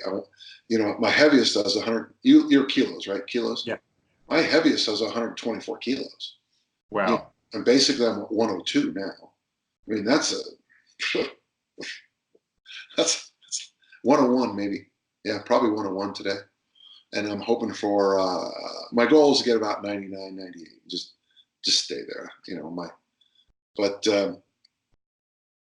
my heaviest does 100, you're kilos, right? Kilos? Yeah. My heaviest does 124 kilos. Wow. And basically I'm at 102 now. I mean, that's 101 maybe. Yeah, probably 101 today. And I'm hoping for, my goal is to get about 99, 98, just stay there, but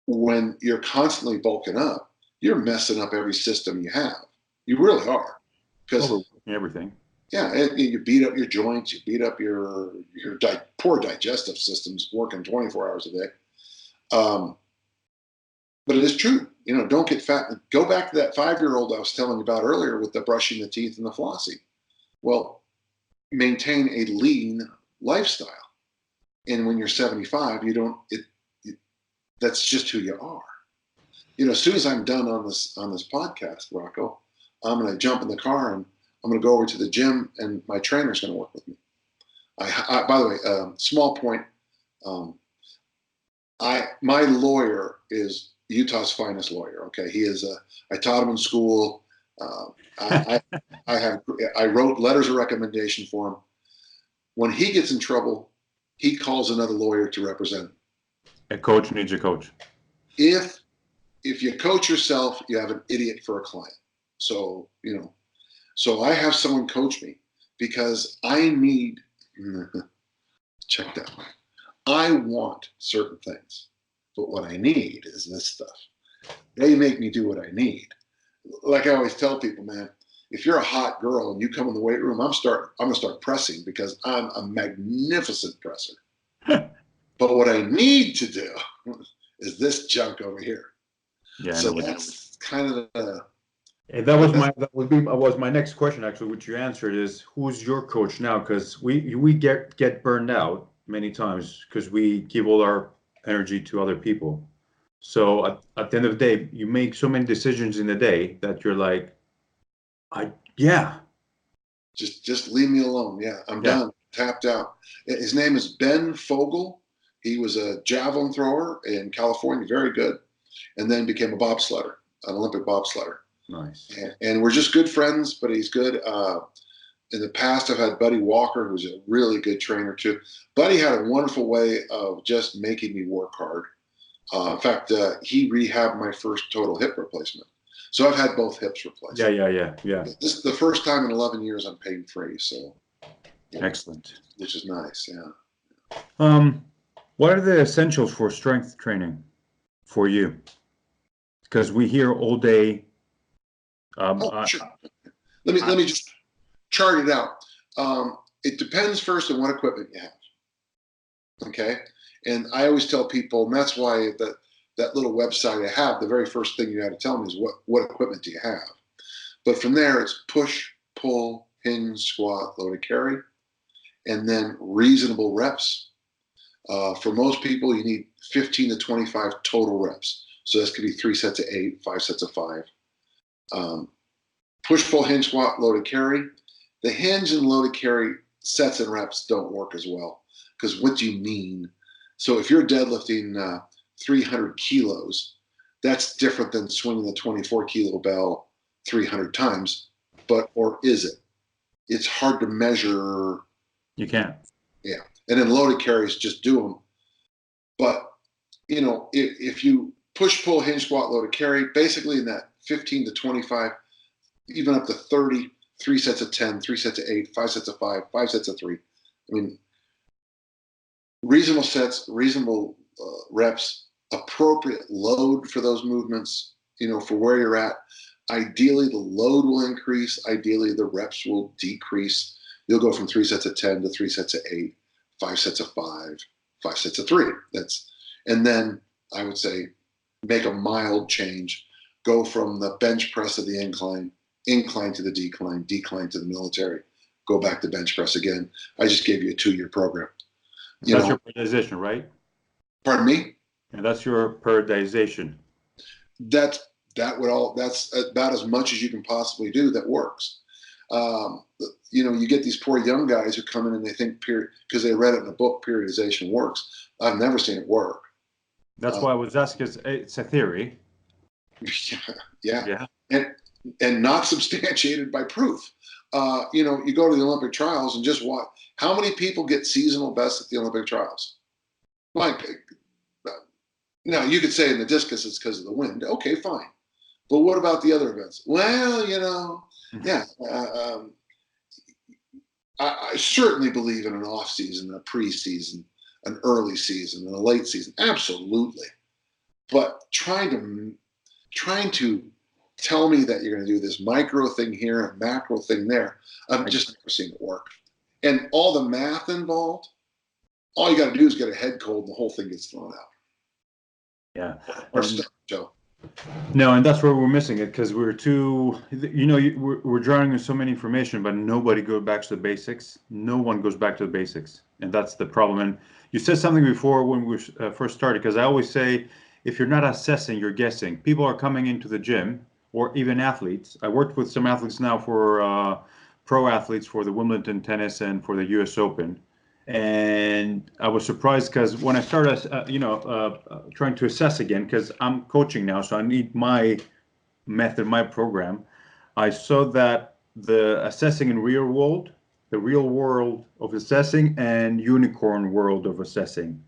when you're constantly bulking up, you're messing up every system you have. You really are. Because everything. Yeah, you beat up your joints, you beat up your poor digestive systems working 24 hours a day. But it is true, don't get fat. Go back to that 5-year-old I was telling you about earlier with the brushing the teeth and the flossing. Well, maintain a lean lifestyle. And when you're 75, that's just who you are. As soon as I'm done on this podcast, Rocco, I'm going to jump in the car and I'm going to go over to the gym and my trainer's going to work with me. By the way, small point. My lawyer is Utah's finest lawyer. Okay. He is, I taught him in school. I wrote letters of recommendation for him. When he gets in trouble, he calls another lawyer to represent him. A coach needs a coach. If you coach yourself, you have an idiot for a client. So, so I have someone coach me because I need, check that one. I want certain things, but what I need is this stuff. They make me do what I need. Like I always tell people, man, if you're a hot girl and you come in the weight room, I'm going to start pressing because I'm a magnificent presser. But what I need to do is this junk over here. Yeah. So that's kind of the. That was my next question actually, which you answered is who's your coach now? Because we get burned out many times because we give all our energy to other people. So at the end of the day, you make so many decisions in the day that you're like, Just leave me alone. Yeah, I'm done. Tapped out. His name is Ben Fogel. He was a javelin thrower in California, very good, and then became a bobsledder, an Olympic bobsledder. Nice. And we're just good friends, but he's good. In the past, I've had Buddy Walker, who's a really good trainer too. Buddy had a wonderful way of just making me work hard. In fact, he rehabbed my first total hip replacement. So I've had both hips replaced. Yeah. This is the first time in 11 years I'm pain free. So excellent. Which is nice. Yeah. What are the essentials for strength training for you? Because we hear all day. Sure. Let me just chart it out. It depends first on what equipment you have. Okay. And I always tell people, and that's why that little website I have, the very first thing you got to tell me is what equipment do you have? But from there, it's push, pull, hinge, squat, loaded carry, and then reasonable reps. For most people, you need 15 to 25 total reps. So this could be 3 sets of 8, 5 sets of 5. Push, pull, hinge, squat, loaded carry. The hinge and loaded carry sets and reps don't work as well because what do you mean? So if you're deadlifting 300 kilos, that's different than swinging the 24 kilo bell 300 times, or is it? It's hard to measure. You can't. Yeah. And then loaded carries, just do them. But, if you push, pull, hinge, squat, loaded carry, basically in that 15 to 25, even up to 30, 3 sets of 10, 3 sets of 8, 5 sets of 5, 5 sets of 3. I mean, reasonable sets, reasonable reps, appropriate load for those movements, for where you're at. Ideally, the load will increase. Ideally, the reps will decrease. You'll go from 3 sets of 10 to 3 sets of 8, 5 sets of 5, 5 sets of 3. And then I would say make a mild change. Go from the bench press of the incline to the decline to the military. Go back to bench press again. I just gave you a 2-year program. That's your periodization, right? Pardon me? And that's your periodization. That's about as much as you can possibly do that works. You get these poor young guys who come in and they think because they read it in a book, periodization works. I've never seen it work. That's why I was asking, 'cause it's a theory. Yeah, Yeah. and not substantiated by proof. You know, you go to the Olympic trials and just watch how many people get seasonal bests at the Olympic trials. Like, now you could say in the discus it's because of the wind. Okay, fine. But what about the other events? Well, you know, yeah. I certainly believe in an off season, a preseason, an early season, and a late season. Absolutely. But trying to tell me that you're going to do this micro thing here and macro thing there, I've just never seen it work. And all the math involved, all you got to do is get a head cold and the whole thing gets thrown out. Yeah. Or stuff, Joe. No, and that's where we're missing it, because we're too, you know, we're drowning in so many information, but nobody goes back to the basics. No one goes back to the basics, and that's the problem. And you said something before when we first started, because I always say, if you're not assessing, you're guessing. People are coming into the gym, or even athletes. I worked with some athletes now for pro athletes for the Wimbledon tennis and for the U.S. Open. And I was surprised because when I started, trying to assess again, because I'm coaching now, so I need my method, my program. I saw that the assessing in real world, the real world of assessing, and unicorn world of assessing.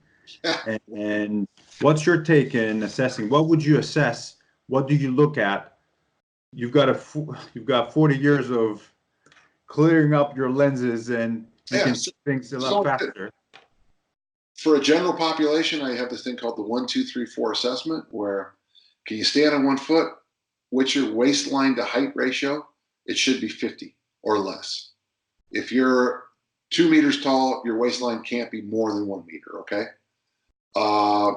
And what's your take in assessing? What would you assess? What do you look at? You've got 40 years of clearing up your lenses, and you can see things a lot faster. For a general population, I have this thing called the 1, 2, 3, 4 assessment, where can you stand on one foot? What's your waistline to height ratio? It should be 50 or less. If you're 2 meters tall, your waistline can't be more than 1 meter. Okay. I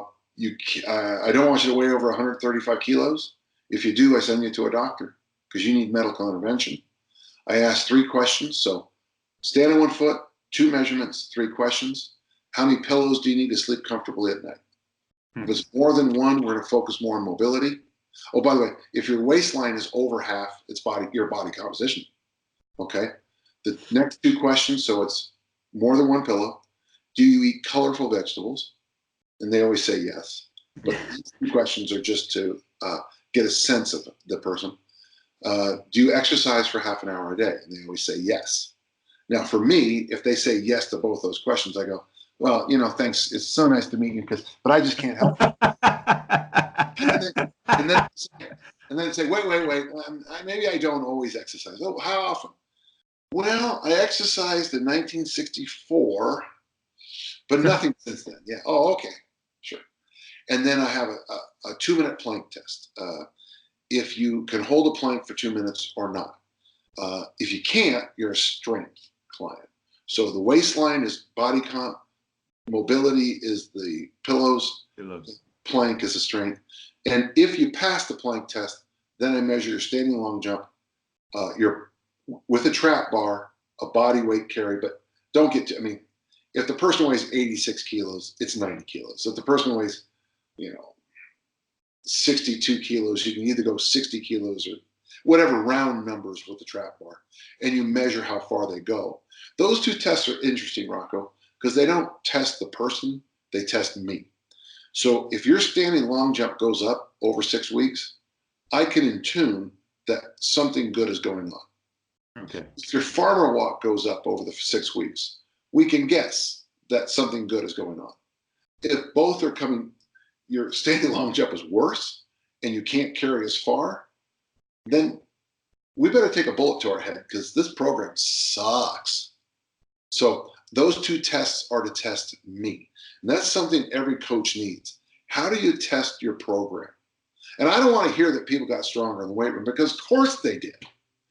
don't want you to weigh over 135 kilos. If you do, I send you to a doctor because you need medical intervention. I ask 3 questions. So stand on 1 foot, 2 measurements, 3 questions. How many pillows do you need to sleep comfortably at night? If it's more than 1, we're going to focus more on mobility. Oh, by the way, if your waistline is over half, it's your body composition. Okay. The next 2 questions. So it's more than 1 pillow. Do you eat colorful vegetables? And they always say yes. But these 2 questions are just to get a sense of the person. Do you exercise for half an hour a day? And they always say yes. Now, for me, if they say yes to both those questions, I go, well, you know, thanks. It's so nice to meet you, but I just can't help it. and then say, wait. Maybe I don't always exercise. Oh, how often? Well, I exercised in 1964, but nothing since then. Yeah. Oh, okay. Sure. And then I have a 2-minute plank test. If you can hold a plank for 2 minutes or not. If you can't, you're a strength client. So the waistline is body comp, mobility is the pillows, plank is the strength. And if you pass the plank test, then I measure your standing long jump, your with a trap bar, a body weight carry, but don't get to, I mean, if the person weighs 86 kilos, it's 90 kilos. So if the person weighs, 62 kilos, you can either go 60 kilos or whatever round numbers with the trap bar, and you measure how far they go. Those 2 tests are interesting, Rocco, because they don't test the person, they test me. So if your standing long jump goes up over 6 weeks, I can intune that something good is going on. Okay. If your farmer walk goes up over the 6 weeks, we can guess that something good is going on. If both are coming, your standing long jump is worse and you can't carry as far, then we better take a bullet to our head because this program sucks. So those 2 tests are to test me. And that's something every coach needs. How do you test your program? And I don't want to hear that people got stronger in the weight room, because of course they did.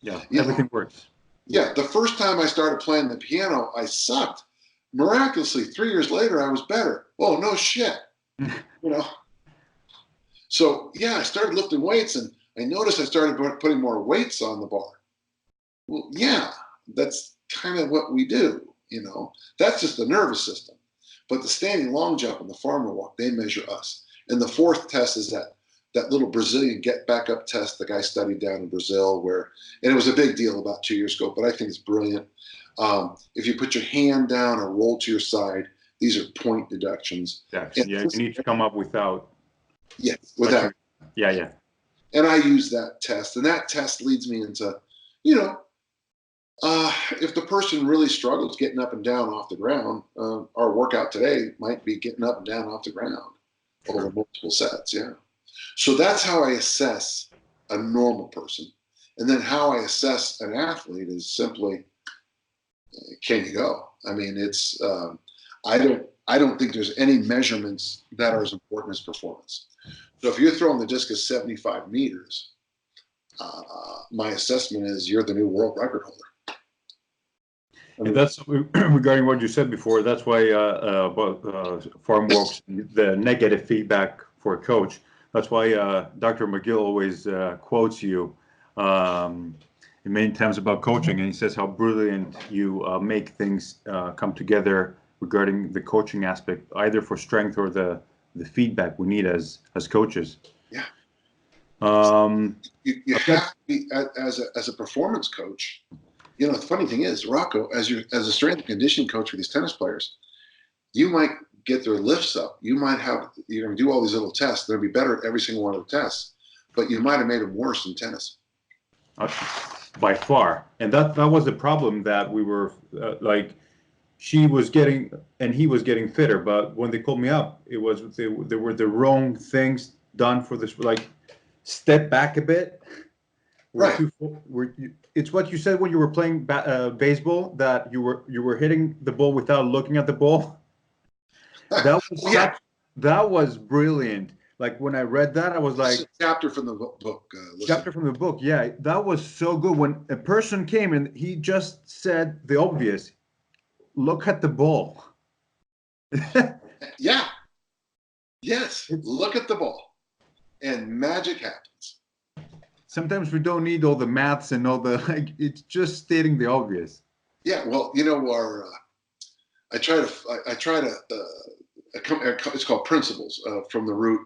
Yeah, everything works. Yeah, the first time I started playing the piano, I sucked. Miraculously, 3 years later, I was better. Oh, no shit. So yeah, I started lifting weights and I noticed I started putting more weights on the bar. Well, yeah, that's kind of what we do, That's just the nervous system. But the standing long jump and the farmer walk, they measure us. And the 4th test is that little Brazilian get back up test the guy studied down in Brazil, and it was a big deal about 2 years ago, but I think it's brilliant. If you put your hand down or roll to your side, These are point deductions. Yeah, you need to come up without. Yeah, without. Yeah. And I use that test, and that test leads me into, if the person really struggles getting up and down off the ground, our workout today might be getting up and down off the ground over multiple sets. Yeah. So that's how I assess a normal person. And then how I assess an athlete is simply, can you go? I mean, it's, I don't think there's any measurements that are as important as performance. So if you're throwing the discus 75 meters, my assessment is you're the new world record holder. And that's regarding what you said before. That's why farm walks, the negative feedback for a coach. That's why Dr. McGill always quotes you many times about coaching, and he says how brilliant you make things come together regarding the coaching aspect, either for strength or the feedback we need as coaches. Yeah. You have to be, as a performance coach. The funny thing is, Rocco, as a strength and conditioning coach for these tennis players, you might get their lifts up. You're going to do all these little tests. They'll be better at every single one of the tests, but you might have made them worse in tennis. By far. And that was the problem, that we were she was getting, and he was getting fitter, but when they called me up, it was, there were the wrong things done for this, step back a bit. Right. It's what you said when you were playing baseball, that you were hitting the ball without looking at the ball. That was that was brilliant. Like when I read that, I was like, chapter from the book. Chapter from the book. Yeah, that was so good. When a person came and he just said the obvious, look at the ball. Yeah. Yes. Look at the ball, and magic happens. Sometimes we don't need all the maths and all the, it's just stating the obvious. Yeah. Well, I try to it's called principles, from the root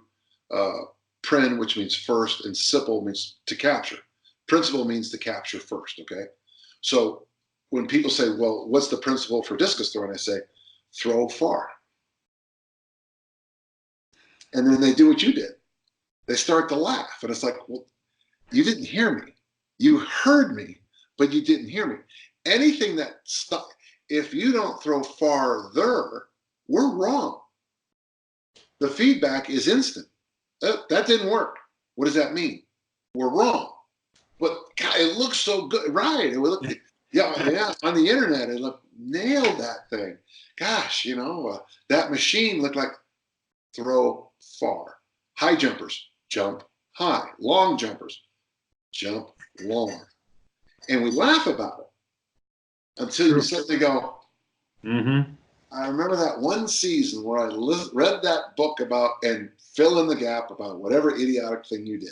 prin, which means first, and sipple means to capture. Principle means to capture first. Okay. So when people say, well, what's the principle for discus throwing? I say, throw far. And then they do what you did. They start to laugh. And it's like, well, you didn't hear me. You heard me, but you didn't hear me. Anything that stuck, if you don't throw farther, we're wrong. The feedback is instant. That didn't work. What does that mean? We're wrong. But God, it looks so good. Right. It looked, yeah. On the internet, it looked, nailed that thing. Gosh, that machine looked like throw far. High jumpers, jump high. Long jumpers, jump long. And we laugh about it until you suddenly go, I remember that one season where I read that book about, and fill in the gap about whatever idiotic thing you did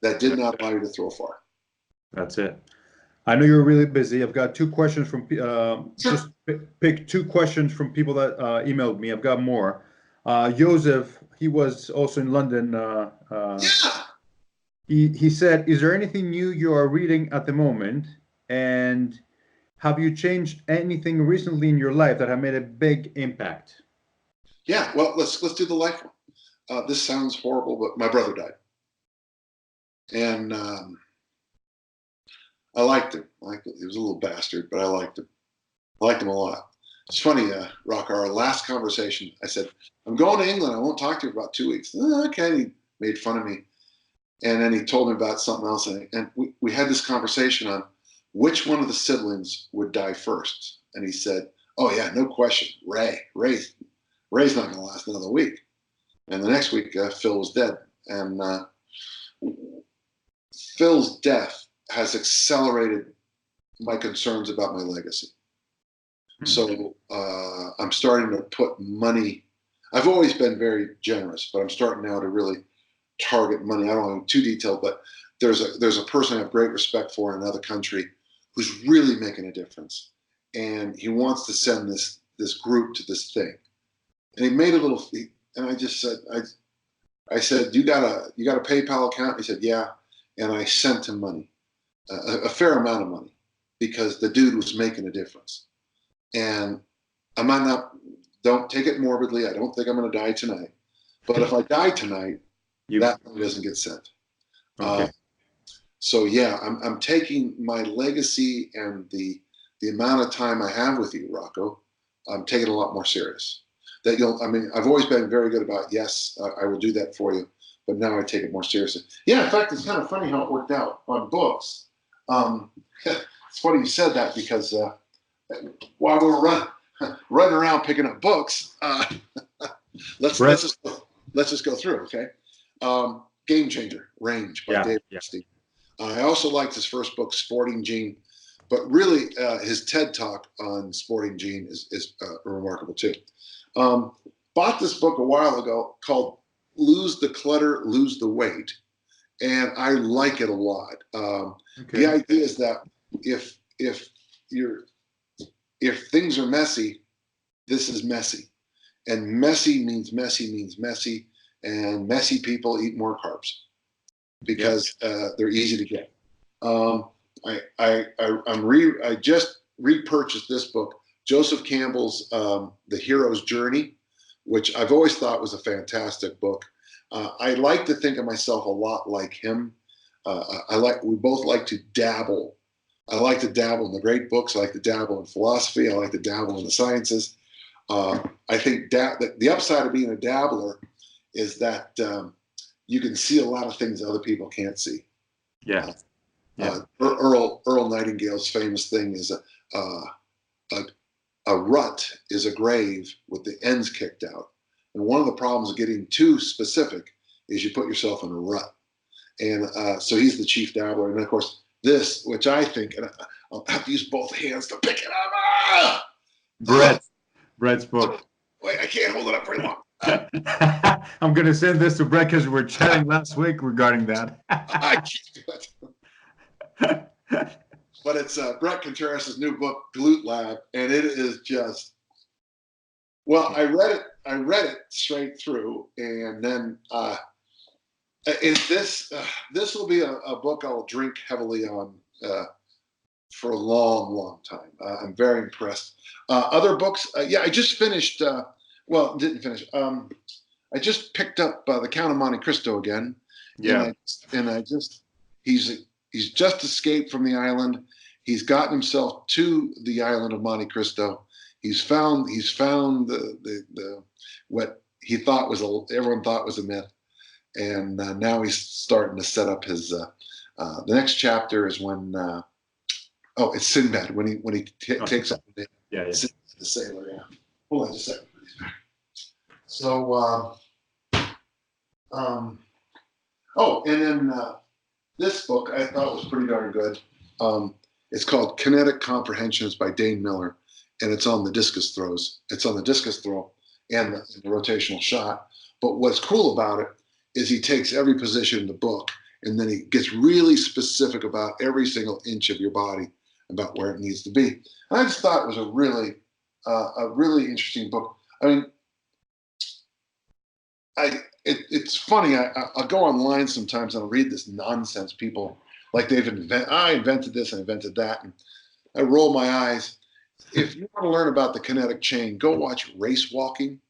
that did not allow you to throw far. That's it. I know you're really busy. I've got two questions from, just pick two questions from people that emailed me. I've got more. Joseph, he was also in London. He said, is there anything new you are reading at the moment? And have you changed anything recently in your life that have made a big impact? Yeah, well, let's do the life one. This sounds horrible, but my brother died. And I liked him. He was a little bastard, but I liked him. I liked him a lot. It's funny, Rocco, our last conversation, I said, I'm going to England. I won't talk to you for about 2 weeks. Okay. And he made fun of me. And then he told me about something else. And we had this conversation on which one of the siblings would die first. And he said, oh, yeah, no question. Ray's not going to last another week. And the next week, Phil was dead. And Phil's death has accelerated my concerns about my legacy. So I'm starting to put money. I've always been very generous, but I'm starting now to really target money. I don't want to be too detailed, but there's a person I have great respect for in another country who's really making a difference, and he wants to send this group to this thing. And he made a little fee, and I just said, I said, you got a PayPal account? He said, yeah. And I sent him money, a fair amount of money, because the dude was making a difference. And I might not Don't take it morbidly. I don't think I'm going to die tonight. But if I die tonight, that money doesn't get sent. Okay. So yeah, I'm taking my legacy and the amount of time I have with you, Rocco. I'm taking it a lot more serious. That I mean, I've always been very good about, yes, I will do that for you, but now I take it more seriously. Yeah, in fact, it's kind of funny how it worked out on books. It's funny you said that because while we were running around picking up books, let's just go through, okay? Game Changer, Range by David Steve. I also liked his first book, Sporting Gene, but really his TED Talk on Sporting Gene is remarkable too. Bought this book a while ago called Lose the Clutter, Lose the Weight, and I like it a lot. The idea is that if things are messy, this is messy, and messy means messy, and messy people eat more carbs because they're easy to get. I just repurchased this book, Joseph Campbell's The Hero's Journey, which I've always thought was a fantastic book. I like to think of myself a lot like him. We both like to dabble. I like to dabble in the great books. I like to dabble in philosophy. I like to dabble in the sciences. I think the upside of being a dabbler is that you can see a lot of things other people can't see. Yeah. Earl Nightingale's famous thing is a rut is a grave with the ends kicked out. And one of the problems of getting too specific is you put yourself in a rut. And so he's the chief dabbler. And of course, this, which I think, and I'll have to use both hands to pick it up. Brett's book. Wait, I can't hold it up very long. I'm going to send this to Brett because we were chatting last week regarding that. I can't do it. But it's Brett Contreras' new book, Glute Lab, and it is just, well, I read it straight through, and then this will be a book I'll drink heavily on for a long, long time. I'm very impressed. Other books, I just finished. Didn't finish. I just picked up The Count of Monte Cristo again. Yeah, he's just escaped from the island. He's gotten himself to the island of Monte Cristo. He's found the what he thought was everyone thought was a myth, and now he's starting to set up his. The next chapter is when it's Sinbad when he takes up the sailor. Yeah, hold on just a second. So and then this book I thought was pretty darn good. It's called Kinetic Comprehensions by Dane Miller, and it's on the discus throws. It's on the discus throw and the rotational shot. But what's cool about it is he takes every position in the book, and then he gets really specific about every single inch of your body, about where it needs to be. And I just thought it was a really interesting book. I mean, it's funny. I'll go online sometimes and I'll read this nonsense. People like I invented this and invented that, and I roll my eyes. If you want to learn about the kinetic chain, go watch race walking.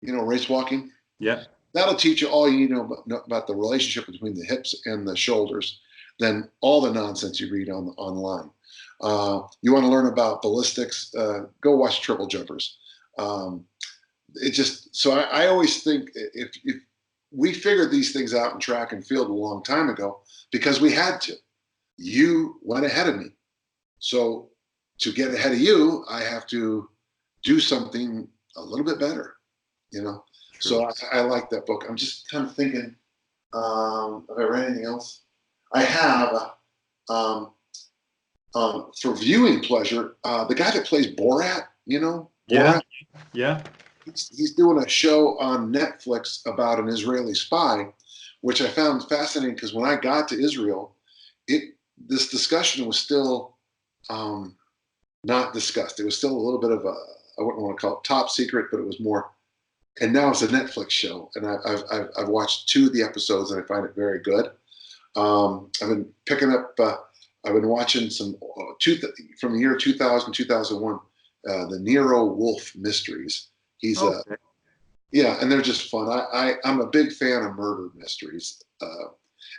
You know, race walking. Yeah. That'll teach you all you need to know about the relationship between the hips and the shoulders. Then all the nonsense you read online. You want to learn about ballistics? Go watch triple jumpers. I always think if we figured these things out in track and field a long time ago because we had to. You went ahead of me. So to get ahead of you, I have to do something a little bit better, you know? True. So I like that book. I'm just kind of thinking, have I read anything else? I have, for viewing pleasure, the guy that plays Borat, you know? Borat? Yeah. He's doing a show on Netflix about an Israeli spy, which I found fascinating because when I got to Israel, this discussion was still not discussed. It was still a little bit of I wouldn't want to call it top secret, but it was more. And now it's a Netflix show, and I've watched 2 of the episodes, and I find it very good. I've been picking up. I've been watching some from the year 2000, 2001, the Nero Wolfe mysteries. He's Okay. yeah, and they're just fun. I'm a big fan of murder mysteries,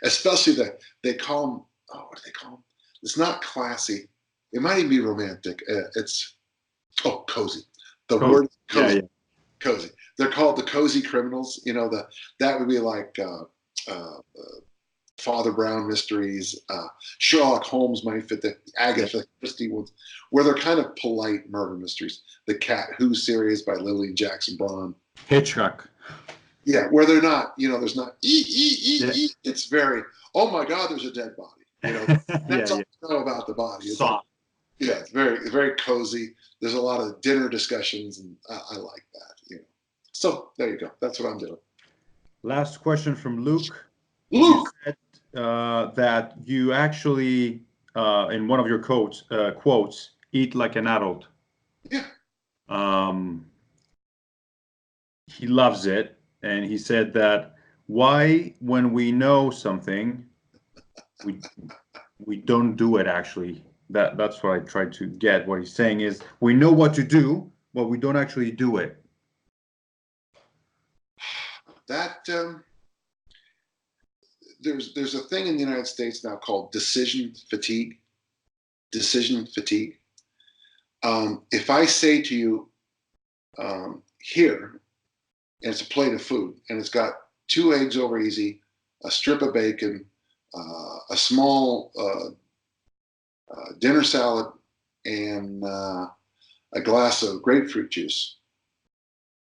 especially they call them. Oh, what do they call them? It's not classy. It might even be romantic. It's cozy. The Cool. word is Yeah, cozy. yeah. Cozy. They're called the cozy criminals. You know, that would be like Father Brown mysteries. Sherlock Holmes might fit the Agatha Christie ones, where they're kind of polite murder mysteries. The Cat Who series by Lillian Jackson Braun. Hitchcock. Yeah, where they're not, there's not Yeah. It's very, oh my God, there's a dead body. That's Yeah, all yeah. you know about the body. It's like, Soft. yeah, it's very cozy. There's a lot of dinner discussions, and I like that. So there you go. That's what I'm doing. Last question from Luke. You Luke. said that you actually, in one of your quotes, eat like an adult. Yeah. Um, he loves it, and he said that why, when we know something, we we don't do it actually. That's what I tried to get. What he's saying is we know what to do, but we don't actually do it. That there's a thing in the United States now called decision fatigue. Decision fatigue. If I say to you, here, and it's a plate of food, and it's got 2 eggs over easy, a strip of bacon, a small dinner salad, and a glass of grapefruit juice,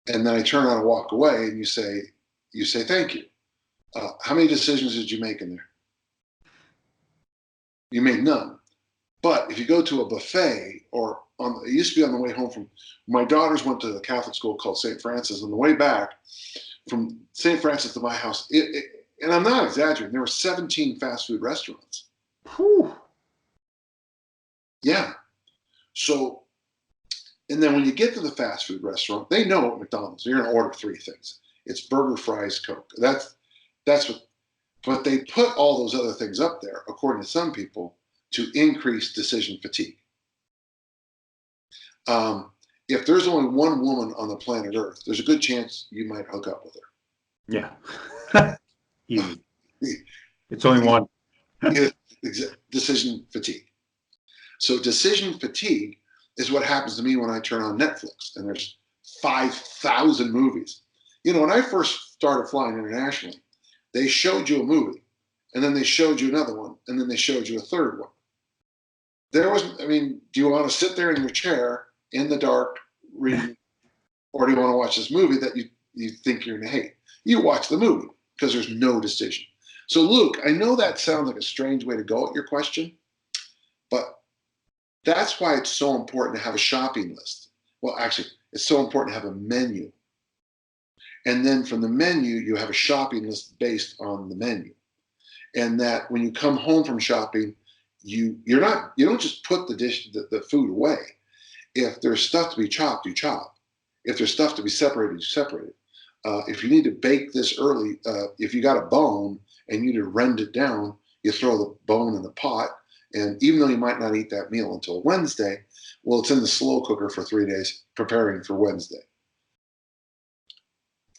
and then I turn around and walk away, and you say thank you. How many decisions did you make in there? You made none. But if you go to a buffet, or it used to be on the way home from, my daughters went to a Catholic school called St. Francis. On the way back from St. Francis to my house, and I'm not exaggerating, there were 17 fast food restaurants. Whew. Yeah. So, and then when you get to the fast food restaurant, they know at McDonald's, you're going to order 3 things. It's burger, fries, Coke. That's what, but they put all those other things up there, according to some people, to increase decision fatigue. If there's only one woman on the planet Earth, there's a good chance you might hook up with her. Yeah. Easy. It's only one. Decision fatigue. So decision fatigue is what happens to me when I turn on Netflix and there's 5,000 movies. When I first started flying internationally, they showed you a movie, and then they showed you another one, and then they showed you a third one. Do you want to sit there in your chair in the dark reading, or do you want to watch this movie that you think you're going to hate? You watch the movie because there's no decision. So, Luke, I know that sounds like a strange way to go at your question, but that's why it's so important to have a shopping list. Well, actually, it's so important to have a menu. And then from the menu, you have a shopping list based on the menu. And that when you come home from shopping, you don't just put the food away. If there's stuff to be chopped, you chop. If there's stuff to be separated, you separate it. If you need to bake this early, if you got a bone and you need to rend it down, you throw the bone in the pot. And even though you might not eat that meal until Wednesday, well, it's in the slow cooker for 3 days, preparing for Wednesday.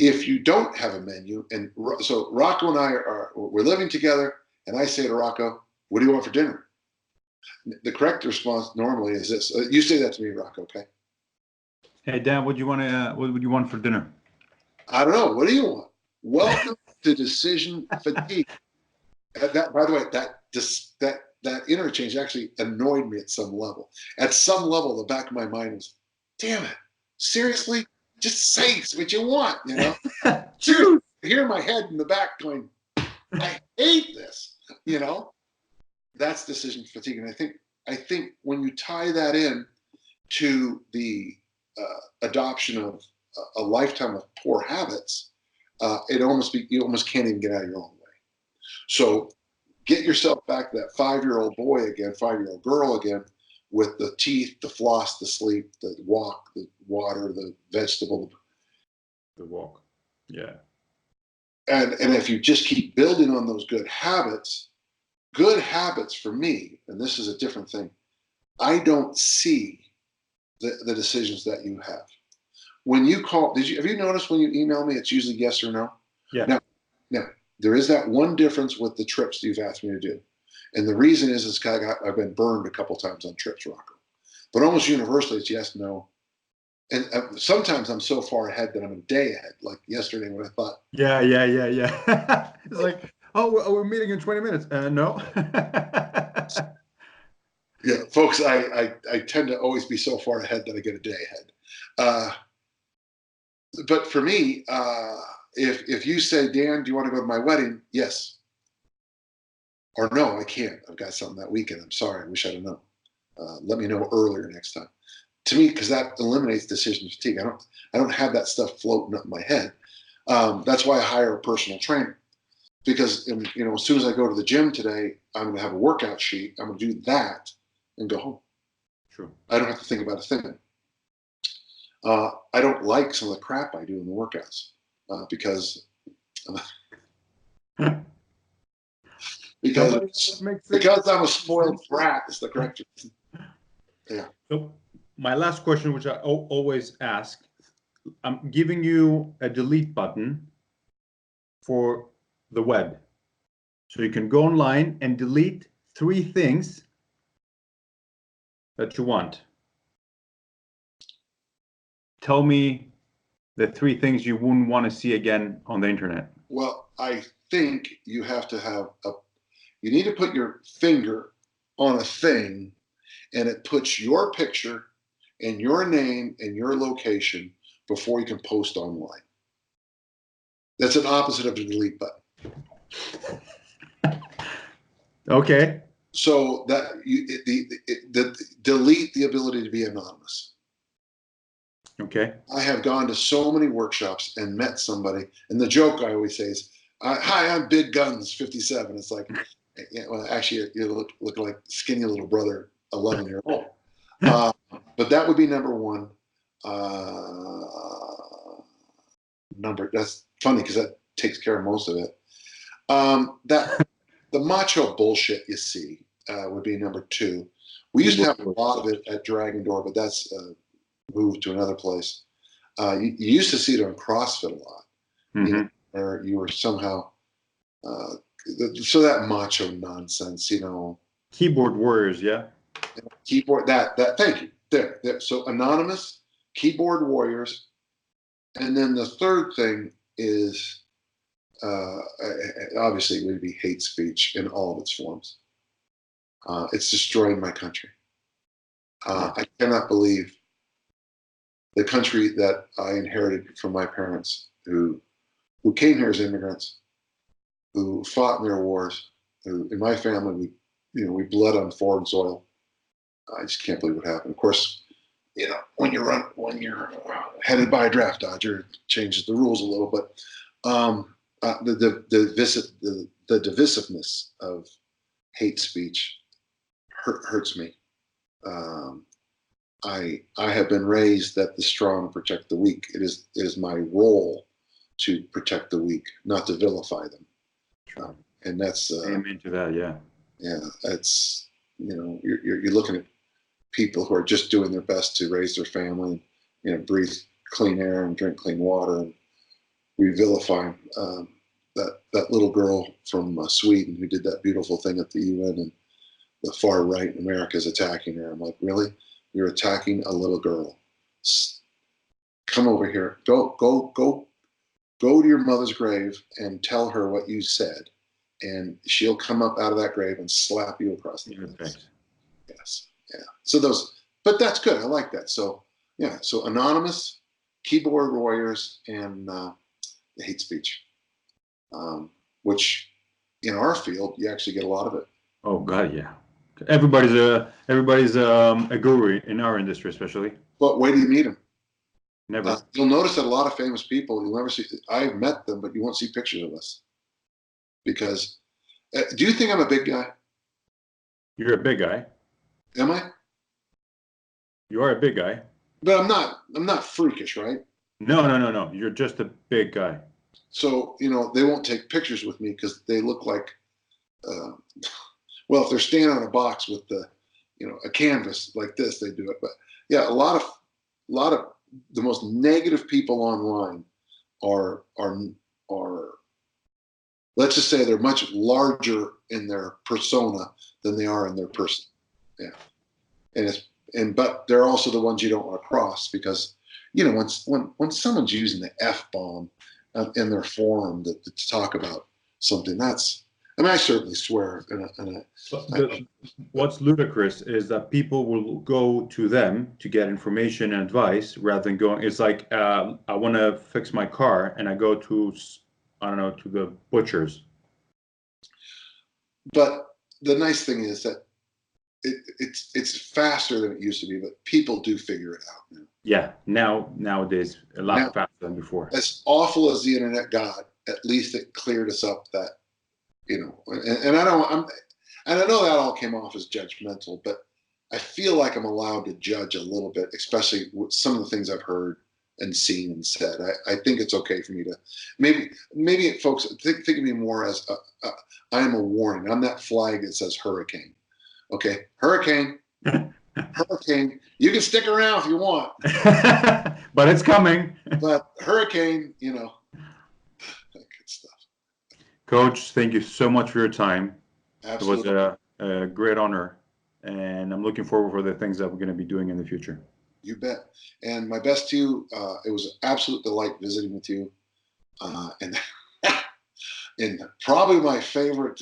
If you don't have a menu, and so Rocco and I we're living together, and I say to Rocco, "What do you want for dinner?" The correct response normally is this. You say that to me, Rocco, okay? Hey Dan, what would you want for dinner? I don't know. What do you want? Welcome to decision fatigue. That, by the way, that interchange actually annoyed me at some level. At some level, the back of my mind was, "Damn it! Seriously? Just say what you want, Seriously, I hear my head in the back going, I hate this, That's decision fatigue. And I think when you tie that in to the adoption of a lifetime of poor habits, you almost can't even get out of your own way. So get yourself back to that 5-year-old boy again, 5-year-old girl again, with the teeth, the floss, the sleep, the walk, the water, the vegetable. The walk. Yeah. And if you just keep building on those good habits for me, and this is a different thing, I don't see the decisions that you have. when you call, have you noticed when you email me, it's usually yes or no? Yeah. Now, there is that one difference with the trips you've asked me to do. And the reason is because I've been burned a couple times on trips, Rocco. But almost universally, it's yes, no. And sometimes I'm so far ahead that I'm a day ahead. Like yesterday when I thought. Yeah. It's like, oh, we're meeting in 20 minutes. No. Yeah, folks, I tend to always be so far ahead that I get a day ahead. But for me, if you say, Dan, do you want to go to my wedding? Yes. Or no, I can't. I've got something that weekend. I'm sorry. I wish I'd have known. Let me know earlier next time. To me, because that eliminates decision fatigue. I don't have that stuff floating up in my head. That's why I hire a personal trainer. Because as soon as I go to the gym today, I'm going to have a workout sheet. I'm going to do that and go home. True. I don't have to think about a thing. I don't like some of the crap I do in the workouts because I'm a spoiled brat is the correct reason. Yeah. So my last question, which I always ask, I'm giving you a delete button for the web. So you can go online and delete 3 things that you want. Tell me the 3 things you wouldn't want to see again on the internet. Well, I think you have to have you need to put your finger on a thing and it puts your picture and your name and your location before you can post online. That's an opposite of the delete button. Okay. So that delete the ability to be anonymous. Okay. I have gone to so many workshops and met somebody, and the joke I always say is, "Hi, I'm Big Guns 57." It's like, well, actually, you look like skinny little brother, 11-year-old. But that would be number one. That's funny because that takes care of most of it. The macho bullshit you see would be number 2. We used to have a lot of it at Dragon Door, but that's moved to another place. You used to see it on CrossFit a lot, where you were somehow so that macho nonsense, Keyboard warriors, yeah. Keyboard that thank you. There. So anonymous, keyboard warriors, and then the third thing is obviously it would be hate speech in all of its forms. It's destroying my country. I cannot believe the country that I inherited from my parents, who came here as immigrants, who fought in their wars, who in my family we bled on foreign soil. I just can't believe what happened. Of course, when you're headed by a draft dodger, it changes the rules a little, but the divisiveness of hate speech hurts me. I have been raised that the strong protect the weak. It is my role to protect the weak, not to vilify them. And that's amen to that. Yeah. Yeah, that's you're looking at people who are just doing their best to raise their family, breathe clean air and drink clean water, and we vilify that little girl from Sweden who did that beautiful thing at the UN, and the far right in America is attacking her. I'm like, really? You're attacking a little girl? Come over here. Go to your mother's grave and tell her what you said, and she'll come up out of that grave and slap you across the face. Yes. Yeah. So but that's good. I like that. So yeah. So anonymous, keyboard warriors, and the hate speech, which in our field you actually get a lot of it. Oh God, yeah. Everybody's a guru in our industry, especially. But where do you meet them? Never. You'll notice that a lot of famous people you'll never see. I've met them, but you won't see pictures of us. Because, do you think I'm a big guy? You're a big guy. Am I? You are a big guy. But I'm not freakish, right? No. You're just a big guy. So, they won't take pictures with me because they look like, well, if they're standing on a box with a canvas like this, they do it. But yeah, a lot of the most negative people online are let's just say they're much larger in their persona than they are in their person. Yeah. But they're also the ones you don't want to cross, because, you know, when someone's using the F-bomb in their forum to talk about something, that's, I mean, I certainly swear. What's ludicrous is that people will go to them to get information and advice rather than going. It's like, I want to fix my car, and I go to, I don't know, to the butcher's. But the nice thing is that it's faster than it used to be, but people do figure it out now. Yeah, nowadays a lot faster than before. As awful as the internet got, at least it cleared us up that, you know, and I know that all came off as judgmental, but I feel like I'm allowed to judge a little bit, especially with some of the things I've heard and seen and said. I think it's okay for me to maybe folks think of me more as I am a warning. I'm that flag that says hurricane. Okay, hurricane, hurricane. You can stick around if you want, but it's coming. But hurricane, you know, good stuff. Coach, thank you so much for your time. Absolutely. It was a great honor, and I'm looking forward for the things that we're going to be doing in the future. You bet. And my best to you. It was an absolute delight visiting with you, and probably my favorite.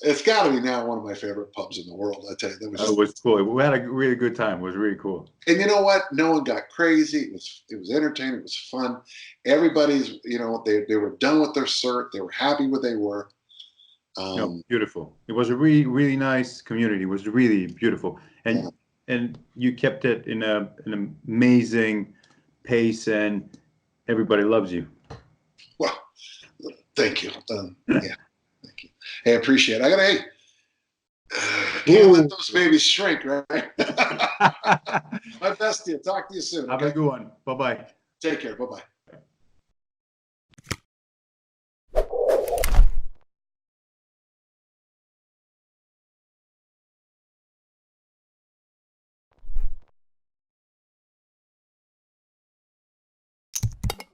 It's got to be now one of my favorite pubs in the world. I tell you, it was cool. We had a really good time. It was really cool. And you know what? No one got crazy. It was entertaining. It was fun. Everybody's, you know, they were done with their cert. They were happy where they were. Beautiful. It was a really, really nice community. It was really beautiful, and you kept it in an amazing pace, and everybody loves you. Well, thank you. Yeah. Hey, I appreciate it. I gotta, can't let those babies shrink, right? My best to you. Talk to you soon. Have a good one. Bye-bye. Take care. Bye-bye.